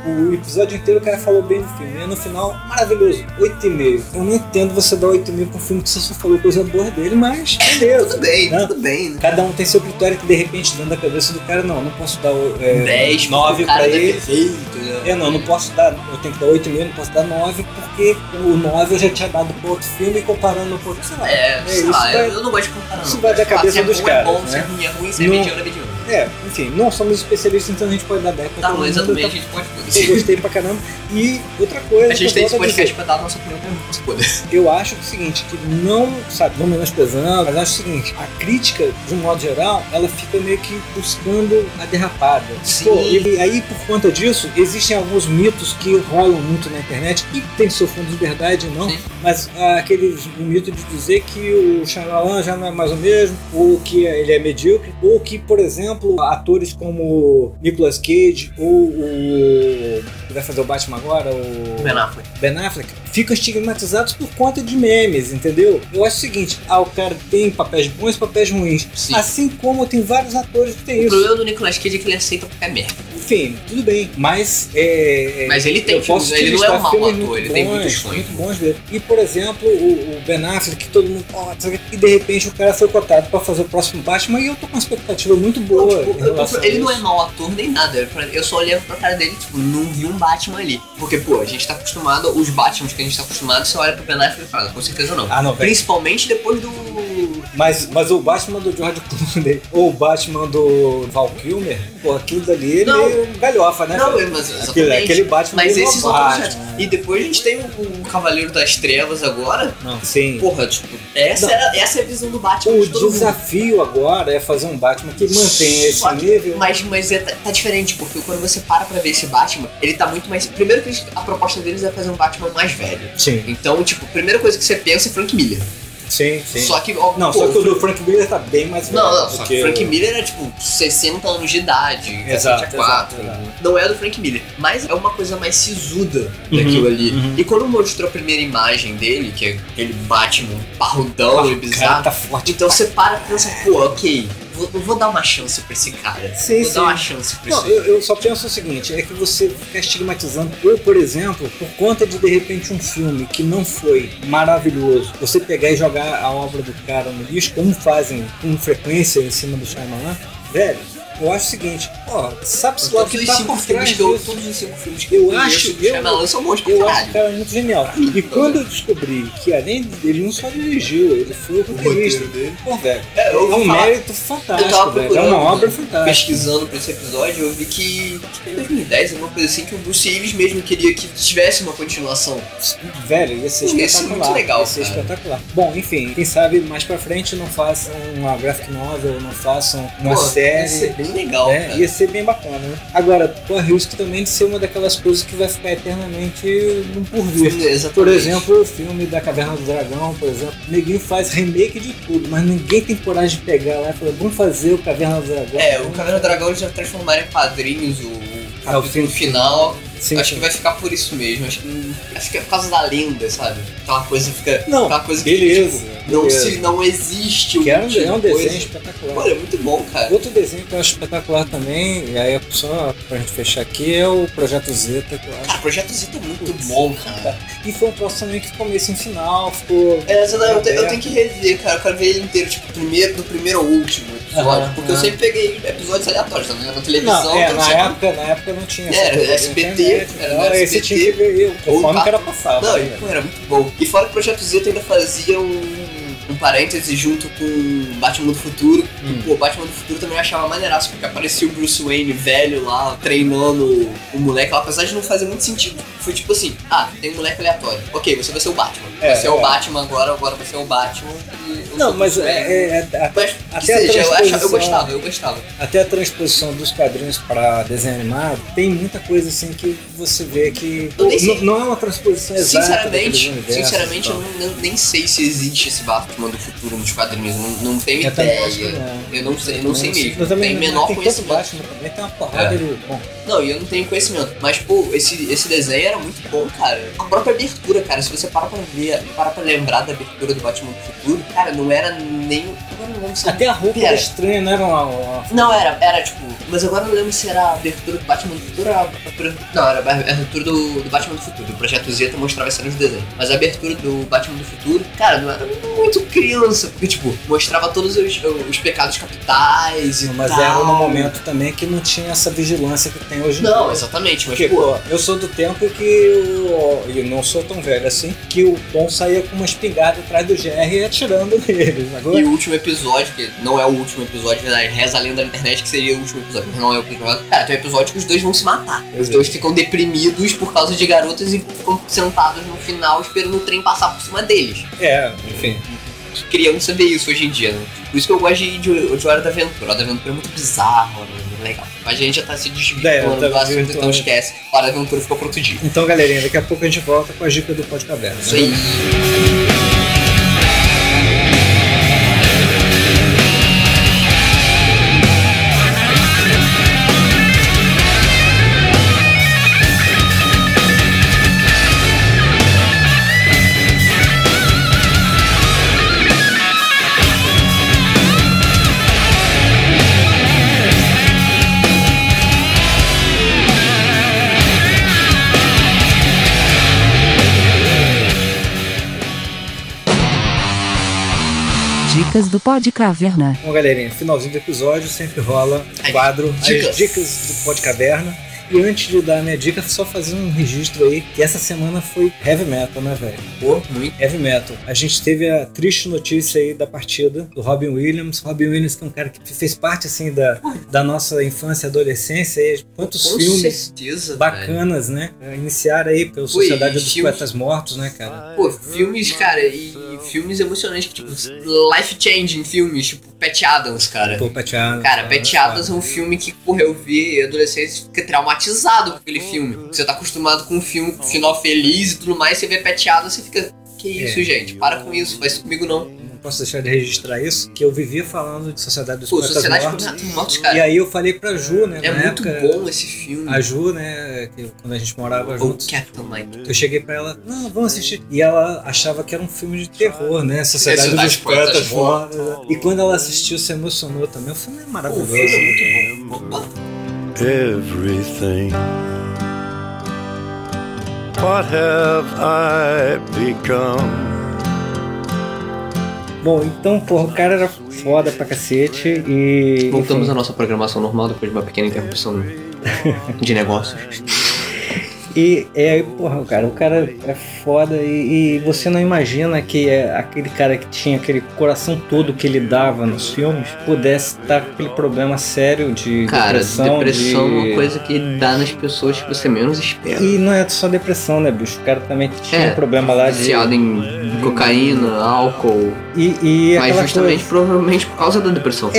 Speaker 3: o episódio inteiro o cara falou bem do filme. E no final, maravilhoso. 8,5. Eu não entendo você dar 8,5 pra um filme que você só falou coisa boa dele, mas beleza.
Speaker 4: Tudo bem.
Speaker 3: Cada um tem seu critério que de repente dentro da cabeça do cara, não posso dar
Speaker 4: 10,
Speaker 3: 9 pra ele.
Speaker 4: Perfeito, né?
Speaker 3: Não posso dar, eu tenho que dar 8,5, não posso dar 9, porque o 9 eu já tinha dado pro outro filme e comparando pro outro, sei lá.
Speaker 4: Eu não gosto de comparar.
Speaker 3: Isso vai da cabeça dos caras.
Speaker 4: Se é bom,
Speaker 3: né?
Speaker 4: se é ruim, é ruim, se é mediano, é mediano.
Speaker 3: Enfim, não somos especialistas, então a gente pode dar 10 pra todo mundo.
Speaker 4: Exatamente, a gente pode
Speaker 3: Eu gostei pra caramba. E outra coisa.
Speaker 4: A gente tem esse podcast pra dar a nossa opinião pra não se poder.
Speaker 3: Eu acho o seguinte, que não menosprezando, mas acho o seguinte, a crítica, de um modo geral, ela fica meio que buscando a derrapada.
Speaker 4: Sim.
Speaker 3: Pô, e aí, por conta disso, existem alguns mitos que rolam muito na internet, e tem seu fundo de verdade, não, mas o mito de dizer que o Shyamalan já não é mais o mesmo, ou que ele é medíocre, ou que, por exemplo, atores como Nicolas Cage, ou o que vai fazer o Batman agora, o Ben Affleck, ficam estigmatizados por conta de memes, entendeu? Eu acho o seguinte, o cara tem papéis bons e papéis ruins. Sim. Assim como tem vários atores que tem isso.
Speaker 4: O problema do Nicolas Cage é que ele aceita qualquer merda.
Speaker 3: Enfim, tudo bem, mas
Speaker 4: mas ele tem filmes, ele não é um mau ator, ele tem muitos filmes.
Speaker 3: Muito bons dele. E, por exemplo, o Ben Affleck, que todo mundo... e de repente o cara foi cotado pra fazer o próximo Batman, e eu tô com uma expectativa muito boa.
Speaker 4: Ele não é mau ator nem nada. Eu só olhando pra cara dele, não vi um Batman ali. Porque, a gente tá acostumado, os Batmans que a gente tá acostumado, você olha pro Ben Affleck e fala, com certeza não.
Speaker 3: Não,
Speaker 4: principalmente depois do...
Speaker 3: Mas o Batman do George Clooney ou o Batman do Val Kilmer, aquilo dali é meio galhofa, né?
Speaker 4: Não, mas exatamente.
Speaker 3: Aquele Batman.
Speaker 4: Mas esses são todos. E depois a gente tem o Cavaleiro das Trevas agora.
Speaker 3: Sim.
Speaker 4: Essa é a visão do Batman.
Speaker 3: O desafio agora é fazer um Batman que mantenha esse nível.
Speaker 4: Mas tá diferente, porque quando você para pra ver esse Batman, ele tá muito mais... Primeiro que a proposta deles é fazer um Batman mais velho.
Speaker 3: Sim.
Speaker 4: Então, a primeira coisa que você pensa é Frank Miller.
Speaker 3: Sim.
Speaker 4: Só que
Speaker 3: o do Frank Miller tá bem mais velho.
Speaker 4: Só que o Frank Miller é 60 anos de idade,
Speaker 3: exato.
Speaker 4: Não é do Frank Miller, mas é uma coisa mais sisuda daquilo ali. E quando mostrou a primeira imagem dele, que é aquele Batman parrudão e bizarro,
Speaker 3: cara tá forte.
Speaker 4: Então você para e pensa, ok, eu vou dar uma chance pra esse cara. Vou dar uma chance pra esse cara.
Speaker 3: Eu só penso o seguinte, é que você fica estigmatizando, por exemplo, por conta de repente um filme que não foi maravilhoso, você pegar e jogar a obra do cara no lixo, como fazem com frequência em cima do Shyamalan, velho, eu acho o seguinte, sabe-se lá o que tá por trás disso.
Speaker 4: Todos os 5 filmes que eu acho que Shyamalan são bons pra
Speaker 3: eu
Speaker 4: caralho.
Speaker 3: acho o cara muito genial. E quando eu descobri que além dele não só dirigiu, ele foi o roteirista dele, velho, é um mérito fantástico, velho. É uma obra fantástica.
Speaker 4: Pesquisando pra esse episódio, eu vi que em 2010, alguma coisa assim, que o Bruce Willis mesmo queria que tivesse uma continuação.
Speaker 3: Velho, ia ser espetacular.
Speaker 4: Muito legal,
Speaker 3: ia ser espetacular. Bom, enfim, quem sabe mais pra frente não façam uma graphic novel, não façam uma série.
Speaker 4: Ia ser bem legal,
Speaker 3: ia ser bem bacana, né? Agora, corre risco também de ser uma daquelas coisas que vai ficar eternamente no porvir. Por exemplo, o filme da Caverna do Dragão, por exemplo, ninguém faz remake de tudo, mas ninguém tem coragem de pegar lá e falar, vamos fazer o Caverna do Dragão.
Speaker 4: O Caverna do Dragão eles já transformaram em quadrinhos o capítulo final. Sim, acho que vai ficar por isso mesmo. Acho que é por causa da lenda, sabe? Aquela coisa fica. Aquela coisa
Speaker 3: beleza.
Speaker 4: Que não existe.
Speaker 3: Que é um desenho espetacular.
Speaker 4: Olha, é muito bom, cara.
Speaker 3: Outro desenho que eu acho espetacular também, e aí só pra gente fechar aqui, é o Projeto Zeta. Que eu acho.
Speaker 4: Cara, o Projeto Zeta é muito bom, cara.
Speaker 3: E foi um troço também que começo em final ficou.
Speaker 4: Eu tenho que rever, cara. Eu quero ver ele inteiro, do primeiro ao último episódio. Porque eu sempre peguei episódios aleatórios, tá vendo? Na televisão.
Speaker 3: Na época não tinha.
Speaker 4: Era SBT.
Speaker 3: Esse tinha que ver, conforme que era passado.
Speaker 4: Era muito bom. E fora que o Projeto Zeta ainda fazia um parêntese, junto com Batman do Futuro. Pô, Batman do Futuro também eu achava maneiraço, porque aparecia o Bruce Wayne velho lá, treinando o moleque lá, apesar de não fazer muito sentido. Foi tipo assim, tem um moleque aleatório. Ok, você vai ser o Batman. Você é o Batman agora você é o Batman.
Speaker 3: Não, mas
Speaker 4: mas
Speaker 3: até
Speaker 4: que seja, eu
Speaker 3: transposição-
Speaker 4: gostava.
Speaker 3: Até a transposição dos quadrinhos pra desenho animado, tem muita coisa assim que você vê que
Speaker 4: Eu nem sei.
Speaker 3: não é uma transposição exata daqueles universos
Speaker 4: Sinceramente,
Speaker 3: e
Speaker 4: eu
Speaker 3: tal.
Speaker 4: nem sei se existe esse Batman do futuro nos quadrinhos. Não tenho
Speaker 3: Eu também acho que
Speaker 4: ideia.
Speaker 3: não.
Speaker 4: Eu não sei mesmo.
Speaker 3: Eu também
Speaker 4: Tenho menor
Speaker 3: tem tanto
Speaker 4: conhecimento.
Speaker 3: Batman também, tem uma porrada de... Bom,
Speaker 4: Não, e eu não tenho conhecimento. Mas, pô, esse desenho era muito bom, cara. A própria abertura, cara, se você para pra lembrar da abertura do Batman do futuro, cara, não era nem. Agora eu não lembro se
Speaker 3: até a roupa era estranha, não era uma...
Speaker 4: Não, era tipo. Mas agora eu não lembro se era a abertura do Batman do futuro ou a abertura. Não, era a abertura do Batman do futuro. O Projeto Zeta mostrava cenas do desenho. Mas a abertura do Batman do futuro, cara, não era muito criança. Porque, tipo, mostrava todos os pecados capitais e
Speaker 3: Mas
Speaker 4: tal.
Speaker 3: era no momento também que não tinha essa vigilância que tem hoje em dia.
Speaker 4: Não, exatamente. Mas,
Speaker 3: Porque,
Speaker 4: pô.
Speaker 3: pô, eu sou do tempo que eu não sou tão velho assim, que o Tom saía com uma espingarda atrás do GR e atirando neles. Agora,
Speaker 4: E o último episódio, que não é o último episódio, reza a lenda da internet que seria o último episódio, mas não é o episódio. Cara, tem um episódio que os dois vão se matar. Os
Speaker 3: Exato.
Speaker 4: dois ficam deprimidos por causa de garotas e ficam sentados no final esperando o trem passar por cima deles.
Speaker 3: enfim.
Speaker 4: Criança vê isso hoje em dia, né? Por isso que eu gosto de Hora da Aventura. Hora da Aventura é muito bizarro, né? Legal. Mas a gente já tá se desvirtuando do assunto, então esquece. Hora da Aventura ficou para outro dia.
Speaker 3: Então, galerinha, daqui a pouco a gente volta com a dica do Pod Caverna.
Speaker 4: Isso aí.
Speaker 2: Dicas do Pod Caverna.
Speaker 3: Bom, galerinha, finalzinho do episódio sempre rola o quadro
Speaker 4: Dicas.
Speaker 3: As Dicas do Pod Caverna. E antes de dar a minha dica, só fazer um registro aí, que essa semana foi heavy metal, né, velho?
Speaker 4: Pô, muito.
Speaker 3: Heavy metal. A gente teve a triste notícia aí da partida do Robin Williams. Robin Williams, que é um cara que fez parte, assim, da nossa infância e adolescência. E quantos
Speaker 4: Com
Speaker 3: filmes
Speaker 4: certeza,
Speaker 3: bacanas, né? Iniciaram aí pela
Speaker 4: Pô,
Speaker 3: Sociedade
Speaker 4: e
Speaker 3: dos
Speaker 4: filmes-
Speaker 3: Poetas Mortos, né, cara?
Speaker 4: Pô, filmes, cara, e filmes emocionantes, que, tipo, life-changing filmes, tipo Patch Adams, cara.
Speaker 3: Pô, Patiano.
Speaker 4: Cara, Patch Adams é um filme que, porra, eu vi adolescente fica traumatizado com aquele filme. Você tá acostumado com um filme com final feliz e tudo mais, você vê Patch Adams e fica... Que isso, gente? Para com isso, faz isso comigo não.
Speaker 3: Não posso deixar de registrar isso, que eu vivia falando de Sociedade dos
Speaker 4: Pô,
Speaker 3: Poetas
Speaker 4: Sociedade
Speaker 3: Mortos.
Speaker 4: dos Poetas Mortos,
Speaker 3: E
Speaker 4: cara,
Speaker 3: aí eu falei pra Ju, né,
Speaker 4: é
Speaker 3: na
Speaker 4: muito
Speaker 3: época...
Speaker 4: bom esse filme.
Speaker 3: A Ju, né, que quando a gente morava
Speaker 4: Ou
Speaker 3: juntos,
Speaker 4: Captain Mike.
Speaker 3: eu cheguei pra ela, não, vamos assistir. E ela achava que era um filme de terror, né? Sociedade dos Poetas Mortos. E quando ela assistiu, se emocionou também. O filme é
Speaker 4: Pô, o
Speaker 3: maravilhoso.
Speaker 4: filme é muito bom.
Speaker 5: Everything. What have I become?
Speaker 3: Bom, então, porra, o cara era foda pra cacete e...
Speaker 4: Voltamos
Speaker 3: enfim.
Speaker 4: à nossa programação normal depois de uma pequena interrupção de negócios.
Speaker 3: E aí, porra, o cara é foda e você não imagina que aquele cara que tinha aquele coração todo que ele dava nos filmes pudesse estar com aquele problema sério de
Speaker 4: Cara, depressão
Speaker 3: de...
Speaker 4: é uma coisa que dá nas pessoas que você menos espera.
Speaker 3: E não é só depressão, né, bicho? O cara também tinha
Speaker 4: É,
Speaker 3: problema lá de...
Speaker 4: Viciado em cocaína, álcool,
Speaker 3: E
Speaker 4: mas
Speaker 3: aquela
Speaker 4: justamente,
Speaker 3: coisa...
Speaker 4: provavelmente por causa da depressão.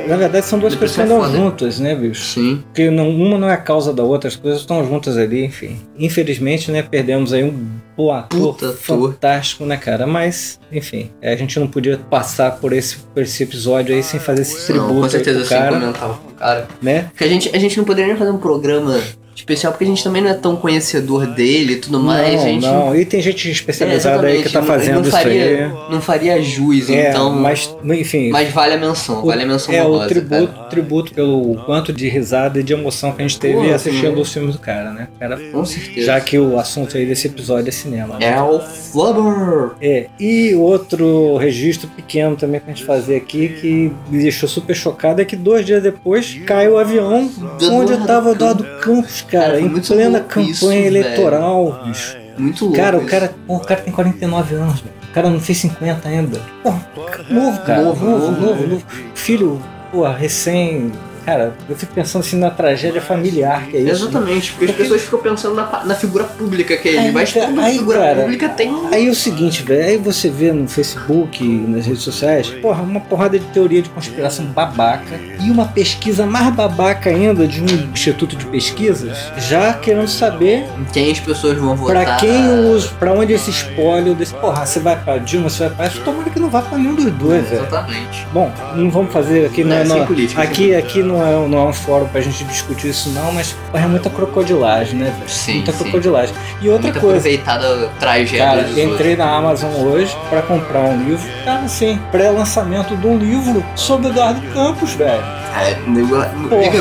Speaker 3: Na verdade são duas coisas que
Speaker 4: Depressão é
Speaker 3: andam
Speaker 4: foda.
Speaker 3: juntas, né, bicho?
Speaker 4: Sim.
Speaker 3: Porque uma não é a causa da outra, as coisas estão juntas ali, enfim. Infelizmente, né, perdemos aí um ator
Speaker 4: Puta ator.
Speaker 3: fantástico, né, cara? Mas, enfim, a gente não podia passar por esse episódio aí sem fazer esse
Speaker 4: Não,
Speaker 3: tributo
Speaker 4: com
Speaker 3: aí
Speaker 4: certeza
Speaker 3: pro
Speaker 4: sem
Speaker 3: cara,
Speaker 4: comentar. Cara,
Speaker 3: né?
Speaker 4: porque a gente não poderia nem fazer um programa especial, porque a gente também não é tão conhecedor dele e tudo mais. A gente
Speaker 3: Não, e tem gente especializada aí que tá
Speaker 4: exatamente,
Speaker 3: fazendo
Speaker 4: não
Speaker 3: isso aí.
Speaker 4: não faria jus, então.
Speaker 3: Mas, enfim...
Speaker 4: Mas vale a menção, vale a menção
Speaker 3: o
Speaker 4: honrosa, cara.
Speaker 3: tributo pelo quanto de risada e de emoção que a gente teve
Speaker 4: Pô,
Speaker 3: assistindo
Speaker 4: sim.
Speaker 3: os filmes do cara, né? Cara,
Speaker 4: Com certeza.
Speaker 3: já que o assunto aí desse episódio é cinema. Né?
Speaker 4: É o Flubber.
Speaker 3: E outro registro pequeno também pra gente fazer aqui, que me deixou super chocado, é que 2 dias depois caiu o avião onde
Speaker 4: Eduardo
Speaker 3: tava o Eduardo
Speaker 4: Campos.
Speaker 3: Campos, cara,
Speaker 4: Cara, foi
Speaker 3: em
Speaker 4: muito
Speaker 3: plena
Speaker 4: louco
Speaker 3: campanha
Speaker 4: isso,
Speaker 3: eleitoral, bicho.
Speaker 4: Muito louco.
Speaker 3: Cara,
Speaker 4: isso.
Speaker 3: o cara tem 49 anos, velho. O cara não fez 50 ainda. Porra, novo, cara. Novo. Filho, porra, recém... Cara, eu fico pensando assim na tragédia familiar que é isso.
Speaker 4: Exatamente, porque as pessoas ficam pensando na figura pública que é ele, mas toda
Speaker 3: aí,
Speaker 4: figura
Speaker 3: cara,
Speaker 4: pública tem...
Speaker 3: Aí é o seguinte, velho, aí você vê no Facebook, nas redes sociais, porra, uma porrada de teoria de conspiração babaca e uma pesquisa mais babaca ainda de um instituto de pesquisas, já querendo saber
Speaker 4: Quem as pessoas vão votar.
Speaker 3: pra quem usa, pra onde esse espólio desse, porra, você vai pra Dilma, você vai pra isso, tomara que não vá pra nenhum dos dois, velho.
Speaker 4: Exatamente.
Speaker 3: Bom, não vamos fazer aqui,
Speaker 4: Não, sem política,
Speaker 3: aqui não é um fórum pra gente discutir isso não, mas porra, é muita crocodilagem, né, velho?
Speaker 4: Sim,
Speaker 3: Muita
Speaker 4: sim.
Speaker 3: crocodilagem. E outra
Speaker 4: Muito
Speaker 3: coisa,
Speaker 4: aproveitada tragédia
Speaker 3: cara,
Speaker 4: dos
Speaker 3: entrei na Amazon hoje pra comprar um livro, cara, assim, pré-lançamento de um livro sobre Eduardo Campos, velho.
Speaker 4: outros. O nego é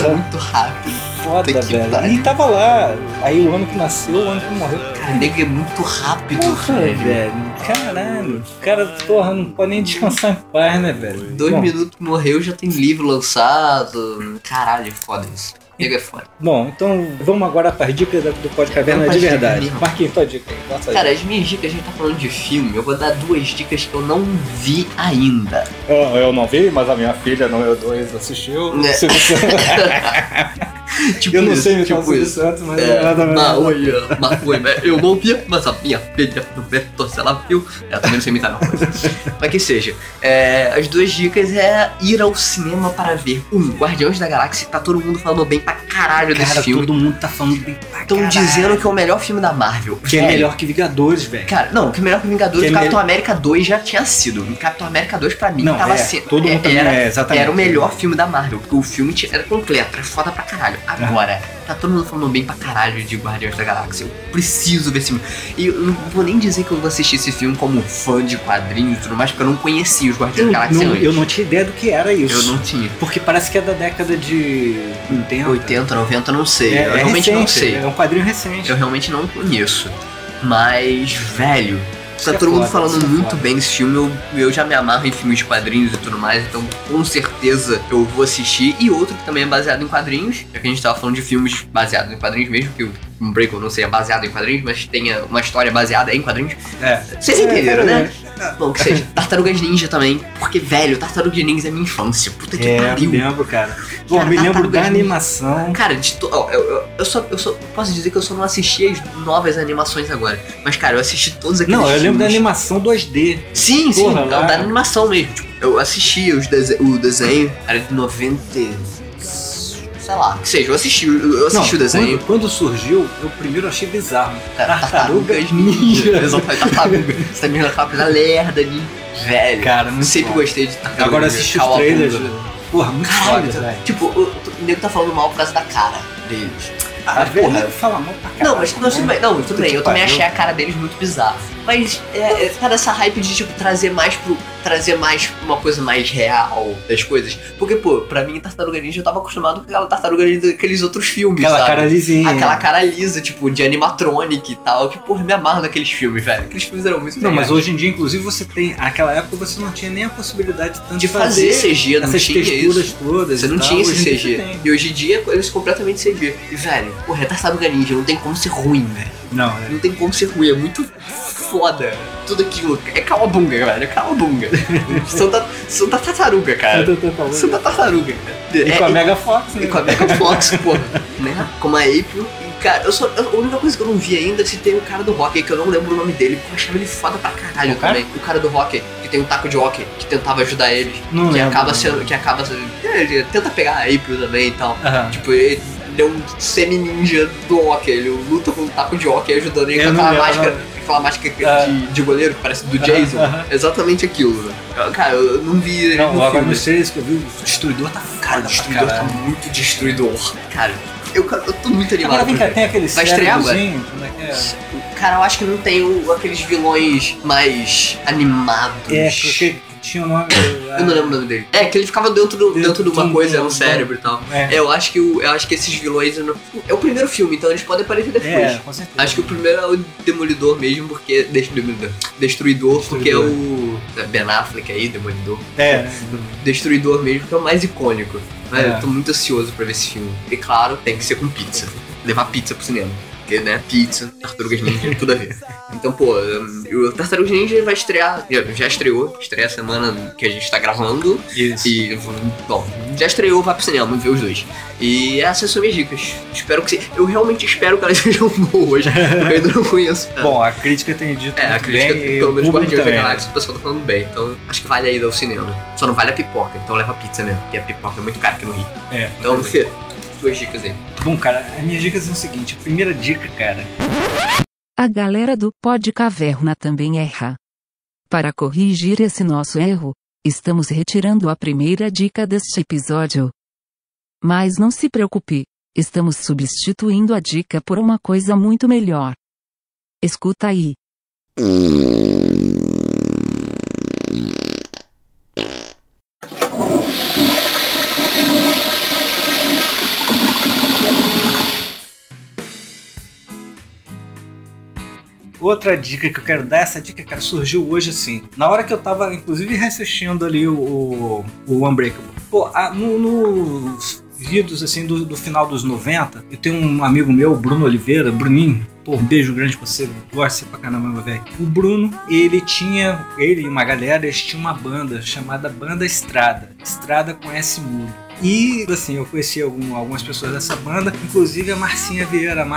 Speaker 4: muito rápido.
Speaker 3: Foda,
Speaker 4: Puta que
Speaker 3: velho.
Speaker 4: pariu.
Speaker 3: E tava lá, aí o ano que nasceu, o ano que morreu.
Speaker 4: Cara, o nego é muito rápido,
Speaker 3: Porra,
Speaker 4: velho.
Speaker 3: velho. Caralho. O cara, porra, não pode nem descansar em paz, né, velho?
Speaker 4: 2
Speaker 3: Bom,
Speaker 4: minutos que morreu, já tem livro lançado. Caralho, foda isso. O nego é foda.
Speaker 3: Bom, então vamos agora para as dicas do Pod Caverna
Speaker 4: Vamos
Speaker 3: de
Speaker 4: pras dicas
Speaker 3: verdade.
Speaker 4: mesmo.
Speaker 3: Marquinhos, tua dica aí. Bota aí.
Speaker 4: Cara, as minhas dicas, a gente tá falando de filme, eu vou dar 2 dicas que eu não vi ainda.
Speaker 3: Eu não vi, mas a minha filha número 2 assistiu.
Speaker 4: Né?
Speaker 3: Silvio Santos.
Speaker 4: Tipo
Speaker 3: Eu não
Speaker 4: isso,
Speaker 3: sei imitar
Speaker 4: tipo
Speaker 3: o Silvio
Speaker 4: isso.
Speaker 3: Santos, mas nada a ver.
Speaker 4: Eu não via, mas a minha filha no Beto, se ela viu. Eu também não sei imitar não. Mas que seja. As 2 dicas é ir ao cinema para ver. Guardiões da Galáxia, tá todo mundo falando bem pra caralho desse
Speaker 3: Cara,
Speaker 4: filme.
Speaker 3: todo mundo tá falando bem pra
Speaker 4: Estão
Speaker 3: caralho.
Speaker 4: dizendo que é o melhor filme da Marvel.
Speaker 3: Que é
Speaker 4: Velho,
Speaker 3: melhor que Vingadores, velho.
Speaker 4: Cara, não, que é melhor que Vingadores,
Speaker 3: Que é
Speaker 4: Capitão América 2 já tinha sido. O Capitão América 2 pra mim
Speaker 3: Não,
Speaker 4: tava
Speaker 3: é,
Speaker 4: sendo.
Speaker 3: todo mundo também exatamente.
Speaker 4: Era o melhor filme da Marvel, porque o filme era completo, era foda pra caralho. Agora, tá todo mundo falando bem pra caralho de Guardiões da Galáxia. Eu preciso ver esse filme. E eu não vou nem dizer que eu vou assistir esse filme como fã de quadrinhos e tudo mais, porque eu não conhecia os Guardiões da Galáxia antes.
Speaker 3: Eu não tinha ideia do que era isso.
Speaker 4: Eu não tinha.
Speaker 3: Porque parece que é da década de 80.
Speaker 4: 80, 90, não sei. eu realmente
Speaker 3: recente,
Speaker 4: não sei.
Speaker 3: É um quadrinho recente.
Speaker 4: Eu realmente não conheço. Mas, velho,
Speaker 3: Isso
Speaker 4: tá
Speaker 3: é
Speaker 4: todo mundo
Speaker 3: foda,
Speaker 4: falando
Speaker 3: isso é
Speaker 4: muito
Speaker 3: foda.
Speaker 4: bem desse filme. Eu já me amarro em filmes de quadrinhos e tudo mais, então com certeza eu vou assistir. E outro que também é baseado em quadrinhos, já que a gente tava falando de filmes baseados em quadrinhos mesmo, que o Unbreakable não seja baseado em quadrinhos, mas tenha uma história baseada em quadrinhos.
Speaker 3: É.
Speaker 4: Vocês entenderam, né? Bom, que seja. Tartarugas Ninja também, porque, velho, Tartarugas Ninja é minha infância. Puta que
Speaker 3: Me
Speaker 4: pariu.
Speaker 3: lembro, cara. Bom,
Speaker 4: Cara,
Speaker 3: me lembro
Speaker 4: Tartarugas
Speaker 3: da
Speaker 4: Ninja.
Speaker 3: animação.
Speaker 4: Cara, eu só posso dizer que eu só não assisti as novas animações agora. Mas, cara, eu assisti todos aqueles
Speaker 3: Não, eu lembro da
Speaker 4: filmes.
Speaker 3: animação 2D.
Speaker 4: Sim, sim,
Speaker 3: Porra,
Speaker 4: não,
Speaker 3: lá.
Speaker 4: da animação mesmo. Tipo, eu assisti o desenho, era de 90. Sei lá, que seja, eu assisti o desenho.
Speaker 3: Quando surgiu, eu primeiro achei bizarro.
Speaker 4: Cara,
Speaker 3: Tartarugas Ninja.
Speaker 4: Exatamente, tartaruga. Você tá me aquela coisa lerda ali. Velho,
Speaker 3: Cara, muito
Speaker 4: sempre
Speaker 3: foda.
Speaker 4: gostei de tartaruga.
Speaker 3: Agora assisti os
Speaker 4: Cala a
Speaker 3: trailers.
Speaker 4: bunda.
Speaker 3: Porra, muito
Speaker 4: Caralho,
Speaker 3: foda, velho.
Speaker 4: tipo, o nego tá falando mal por causa da cara deles.
Speaker 3: Ah,
Speaker 4: porra.
Speaker 3: velho, fala mal pra caralho.
Speaker 4: Não, mas tudo bem, não, tudo bem, eu também achei a cara deles muito bizarra. Mas tá nessa hype de tipo trazer mais uma coisa mais real das coisas. Porque, pô, pra mim, Tartaruga Ninja eu tava acostumado com aquela Tartaruga Ninja daqueles outros filmes,
Speaker 3: Aquela
Speaker 4: sabe?
Speaker 3: cara lisinha.
Speaker 4: Aquela cara lisa, tipo, de animatronic e tal, que, porra, me amarro naqueles filmes, velho. Aqueles filmes eram muito
Speaker 3: Não, mas
Speaker 4: legais.
Speaker 3: hoje em dia, inclusive, você tem. Naquela época você não tinha nem a possibilidade tanto
Speaker 4: De fazer CG, não
Speaker 3: essas
Speaker 4: tinha
Speaker 3: texturas
Speaker 4: isso.
Speaker 3: todas.
Speaker 4: Você
Speaker 3: e
Speaker 4: não
Speaker 3: tal.
Speaker 4: tinha esse
Speaker 3: Hoje em dia
Speaker 4: CG.
Speaker 3: você tem.
Speaker 4: E hoje em dia eles completamente CG. E, velho, porra, é Tartaruga Ninja, não tem como ser ruim, velho.
Speaker 3: Não, né?
Speaker 4: Não tem como ser ruim, é muito foda. Tudo aquilo. É calabunga, velho. É calabunga. Santa tartaruga, cara. Santa tartaruga.
Speaker 3: E com a Mega Fox, né?
Speaker 4: E com a Mega Fox, porra. Né? Como a April. E, cara, a única coisa que eu não vi ainda é se tem o cara do hockey, que eu não lembro o nome dele, porque eu achava ele foda pra caralho
Speaker 3: O cara?
Speaker 4: também. O cara do hockey, que tem um taco de hockey, que tentava ajudar eles.
Speaker 3: Não
Speaker 4: que
Speaker 3: lembro,
Speaker 4: acaba
Speaker 3: não
Speaker 4: sendo. Ele tenta pegar a April também e tal.
Speaker 3: Aham.
Speaker 4: Tipo, ele é um semi-ninja do hockey. Ele luta com um taco de hockey ajudando ele
Speaker 3: Eu
Speaker 4: com
Speaker 3: não
Speaker 4: aquela
Speaker 3: lembro,
Speaker 4: máscara. Aquela máscara de goleiro que parece do Jason. Exatamente aquilo, velho. Cara, eu não vi ele
Speaker 3: Não,
Speaker 4: no
Speaker 3: agora
Speaker 4: filme.
Speaker 3: nos trailers que eu vi, o Destruidor tá
Speaker 4: Cara, o
Speaker 3: foda
Speaker 4: destruidor
Speaker 3: pra
Speaker 4: tá
Speaker 3: caralho.
Speaker 4: muito destruidor. Cara, eu tô muito animado.
Speaker 3: Agora vem cá,
Speaker 4: pra ver.
Speaker 3: tem aquele
Speaker 4: Vai estrear agora?
Speaker 3: cérebrozinho, como é que é?
Speaker 4: Cara, eu acho que não tem aqueles vilões mais animados.
Speaker 3: É, porque tinha o nome...
Speaker 4: Eu não lembro o nome dele. É, que ele ficava dentro de uma coisa, no cérebro e tal.
Speaker 3: É.
Speaker 4: Eu acho que esses vilões... É o primeiro filme, então eles podem aparecer depois.
Speaker 3: É, com certeza.
Speaker 4: Acho que o primeiro é o Demolidor mesmo, porque... Destruidor, porque é o... Ben Affleck aí, Demolidor.
Speaker 3: É,
Speaker 4: Destruidor mesmo, que é o mais icônico. Velho,
Speaker 3: É.
Speaker 4: eu tô muito ansioso pra ver esse filme. E claro, tem que ser com pizza. Levar pizza pro cinema. Porque, né, pizza, Tartarugas Ninja, tudo a ver. Então, pô, o Tartarugas Ninja vai estrear, já estreou, estreia a semana que a gente tá gravando.
Speaker 3: Isso.
Speaker 4: E, bom, já estreou, vai pro cinema, ver os dois. E essas são minhas dicas. Espero que eu realmente espero que elas sejam boas, porque eu ainda não conheço.
Speaker 3: Bom, a crítica tem dito
Speaker 4: a
Speaker 3: muito
Speaker 4: crítica,
Speaker 3: bem,
Speaker 4: pelo menos Guardiões da
Speaker 3: também,
Speaker 4: Galáxia, o pessoal tá falando bem. Então, acho que vale aí ir ao cinema. Só não vale a pipoca, então leva pizza mesmo, porque a pipoca é muito cara aqui no Rio. Então, suas dicas aí.
Speaker 3: Bom, cara, as minhas dicas são o seguinte. A primeira dica, cara...
Speaker 2: A galera do Pod Caverna também erra. Para corrigir esse nosso erro, estamos retirando a primeira dica deste episódio. Mas não se preocupe, estamos substituindo a dica por uma coisa muito melhor. Escuta aí.
Speaker 3: Outra dica que eu quero dar, essa dica, cara, surgiu hoje assim. Na hora que eu tava, inclusive, reassistindo ali o Unbreakable. Pô, nos vídeos, assim, do final dos 90, eu tenho um amigo meu, Bruno Oliveira, Bruninho. Pô, um beijo grande pra você, gosto pra caramba, velho. O Bruno, ele e uma galera, eles tinham uma banda chamada Banda Estrada. Estrada com S mudo. E, assim, eu conheci algumas pessoas dessa banda, inclusive a Márcia Vieira,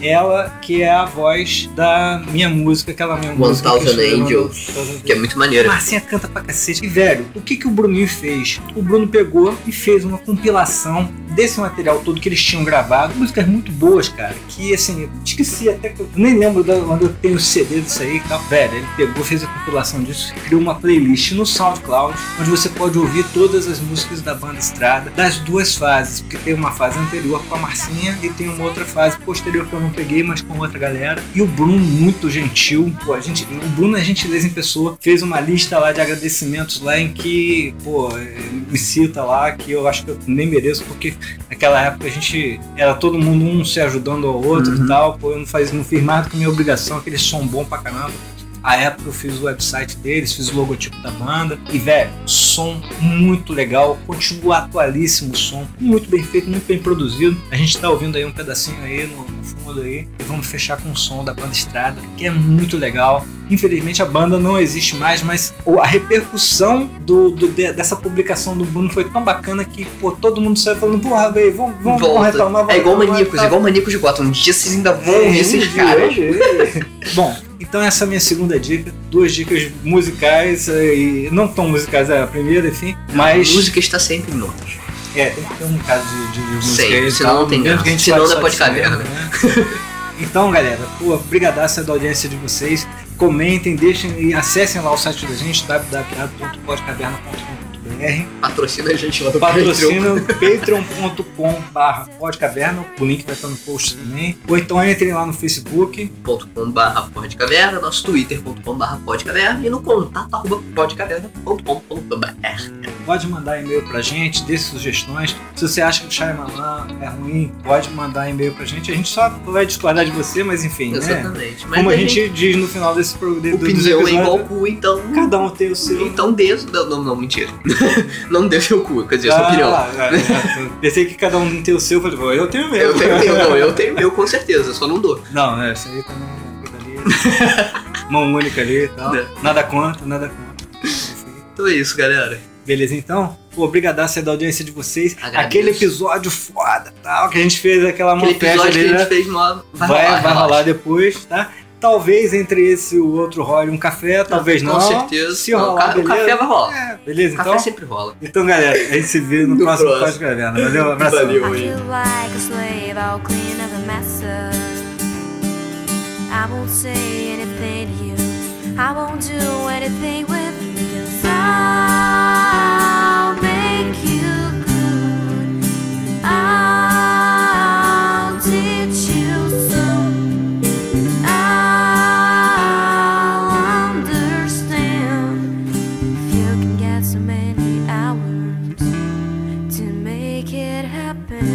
Speaker 3: ela que é a voz da minha música, aquela minha música.
Speaker 4: 1000 Angels, que é muito maneira.
Speaker 3: A Marcinha canta pra cacete. E, velho, o que o Bruninho fez? O Bruno pegou e fez uma compilação desse material todo que eles tinham gravado. Músicas muito boas, cara, que, assim, eu esqueci até que eu nem lembro onde eu tenho o CD disso aí e tal. Velho, ele pegou, fez a compilação disso, criou uma playlist no SoundCloud, onde você pode ouvir todas as músicas da banda Estrada, das duas fases, porque tem uma fase anterior com a Marcinha e tem uma outra fase posterior que eu não peguei, mas com outra galera. E o Bruno, muito gentil, pô, o Bruno é gentileza em pessoa, fez uma lista lá de agradecimentos lá em que, pô, me cita lá, que eu acho que eu nem mereço, porque naquela época a gente era todo mundo um se ajudando ao outro e tal, pô, eu não fiz mais do que minha obrigação, aquele som bom pra caramba. A época eu fiz o website deles, fiz o logotipo da banda e, velho, som muito legal, continua atualíssimo o som, muito bem feito, muito bem produzido. A gente tá ouvindo aí um pedacinho aí no fundo aí e vamos fechar com o som da banda Estrada, que é muito legal. Infelizmente a banda não existe mais, mas a repercussão dessa publicação do Bruno foi tão bacana que, pô, todo mundo saiu falando, porra, velho, vamos retomar.
Speaker 4: É igual Maníacos de Gotham, um dia vocês ainda vão ouvir esses caras.
Speaker 3: Bom, então essa é a minha segunda dica, 2 dicas musicais, e não tão musicais, a primeira, enfim, mas...
Speaker 4: A música está sempre em notas.
Speaker 3: Tem que ter um caso de música aí,
Speaker 4: senão não tem graça, senão não pode caber, né?
Speaker 3: Então, galera, pô, brigadaço da audiência de vocês, comentem, deixem e acessem lá o site da gente, www.podcaverna.com.br.
Speaker 4: Patrocina a gente lá do
Speaker 3: Patrocina patreon.com/podcaverna, o link vai estar no post também. Ou então entrem lá no facebook.com/podcaverna, nosso twitter.com/podcaverna e no contato@podcaverna.com.br. Pode mandar e-mail pra gente, dê sugestões. Se você acha que o Shyamalan é ruim, pode mandar e-mail pra gente. A gente só vai discordar de você, mas enfim,
Speaker 4: exatamente.
Speaker 3: Né? Como a gente diz no final desse programa,
Speaker 4: opinião é igual cu, então...
Speaker 3: Cada um tem o seu.
Speaker 4: Então dê... Não, mentira. Não dê seu cu, quer dizer, a sua opinião.
Speaker 3: Pensei que cada um tem o seu, falei, eu tenho o meu.
Speaker 4: Eu tenho o meu com certeza, só não dou.
Speaker 3: Não, isso aí também é mão única ali e tal. Nada contra.
Speaker 4: Então é isso, galera.
Speaker 3: Beleza, então? Pô, obrigadaço da audiência de vocês.
Speaker 4: Agradeço.
Speaker 3: Aquele episódio foda, tal, que a gente fez aquela montagem ali,
Speaker 4: que a gente fez
Speaker 3: vai rolar depois, tá? Talvez entre esse e o outro role um café, talvez não.
Speaker 4: Com certeza.
Speaker 3: Se rolar,
Speaker 4: o café vai rolar.
Speaker 3: Beleza, então?
Speaker 4: O café sempre rola.
Speaker 3: Então, galera, a gente se vê no próximo Pós-Caverna. Valeu, um abraço.
Speaker 4: Valeu,
Speaker 6: I feel like a slave, I'll clean up a mess up. I won't say anything to you, I won't do anything with you, 'cause I'll make you good, I'll teach you soon, I'll understand if you can get so many hours to make it happen.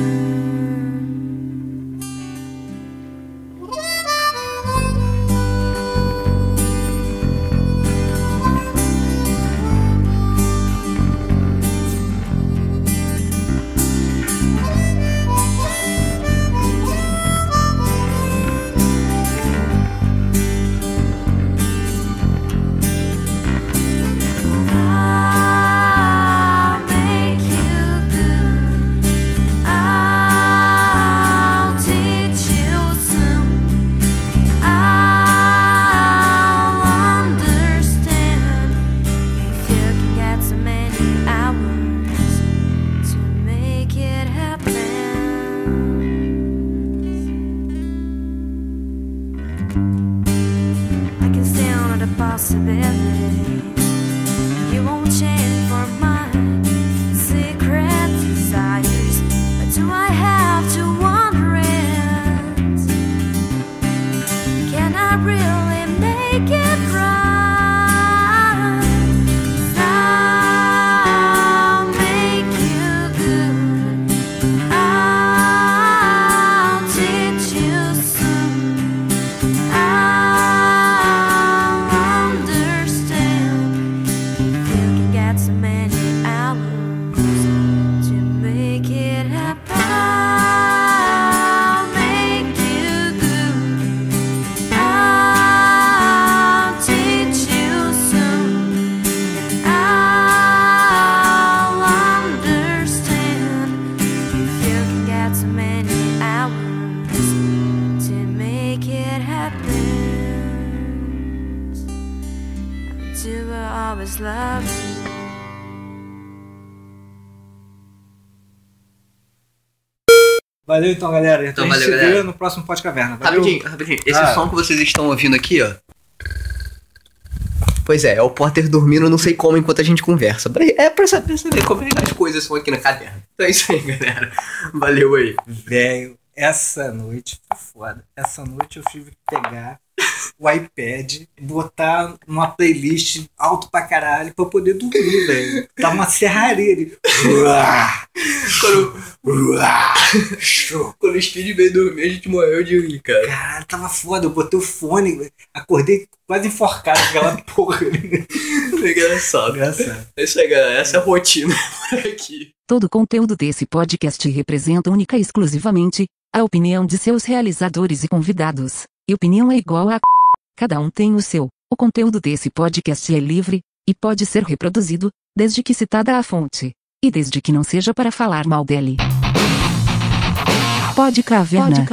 Speaker 3: Valeu então, galera.
Speaker 4: Então,
Speaker 3: a gente
Speaker 4: valeu,
Speaker 3: se
Speaker 4: galera.
Speaker 3: vê no próximo Pós-Caverna. Valeu.
Speaker 4: Rapidinho. Esse som que vocês estão ouvindo aqui, ó. Pois é o Potter dormindo, não sei como, enquanto a gente conversa. É pra saber como é que as coisas são aqui na caverna. Então é isso aí, galera. Valeu aí.
Speaker 3: Velho, essa noite foi foda. Essa noite eu tive que pegar o iPad, botar numa playlist alto pra caralho pra eu poder dormir, velho. Tava uma serraria ali.
Speaker 4: Quando o Speed veio dormir, a gente morreu de rir, cara.
Speaker 3: Caralho, tava foda. Eu botei o fone, acordei quase enforcado com aquela porra.
Speaker 4: Engraçado. É isso aí, galera. Essa é a rotina por aqui.
Speaker 2: Todo o conteúdo desse podcast representa única e exclusivamente a opinião de seus realizadores e convidados. E opinião é igual a cada um tem o seu. O conteúdo desse podcast é livre e pode ser reproduzido, desde que citada a fonte. E desde que não seja para falar mal dele. Pode caverna.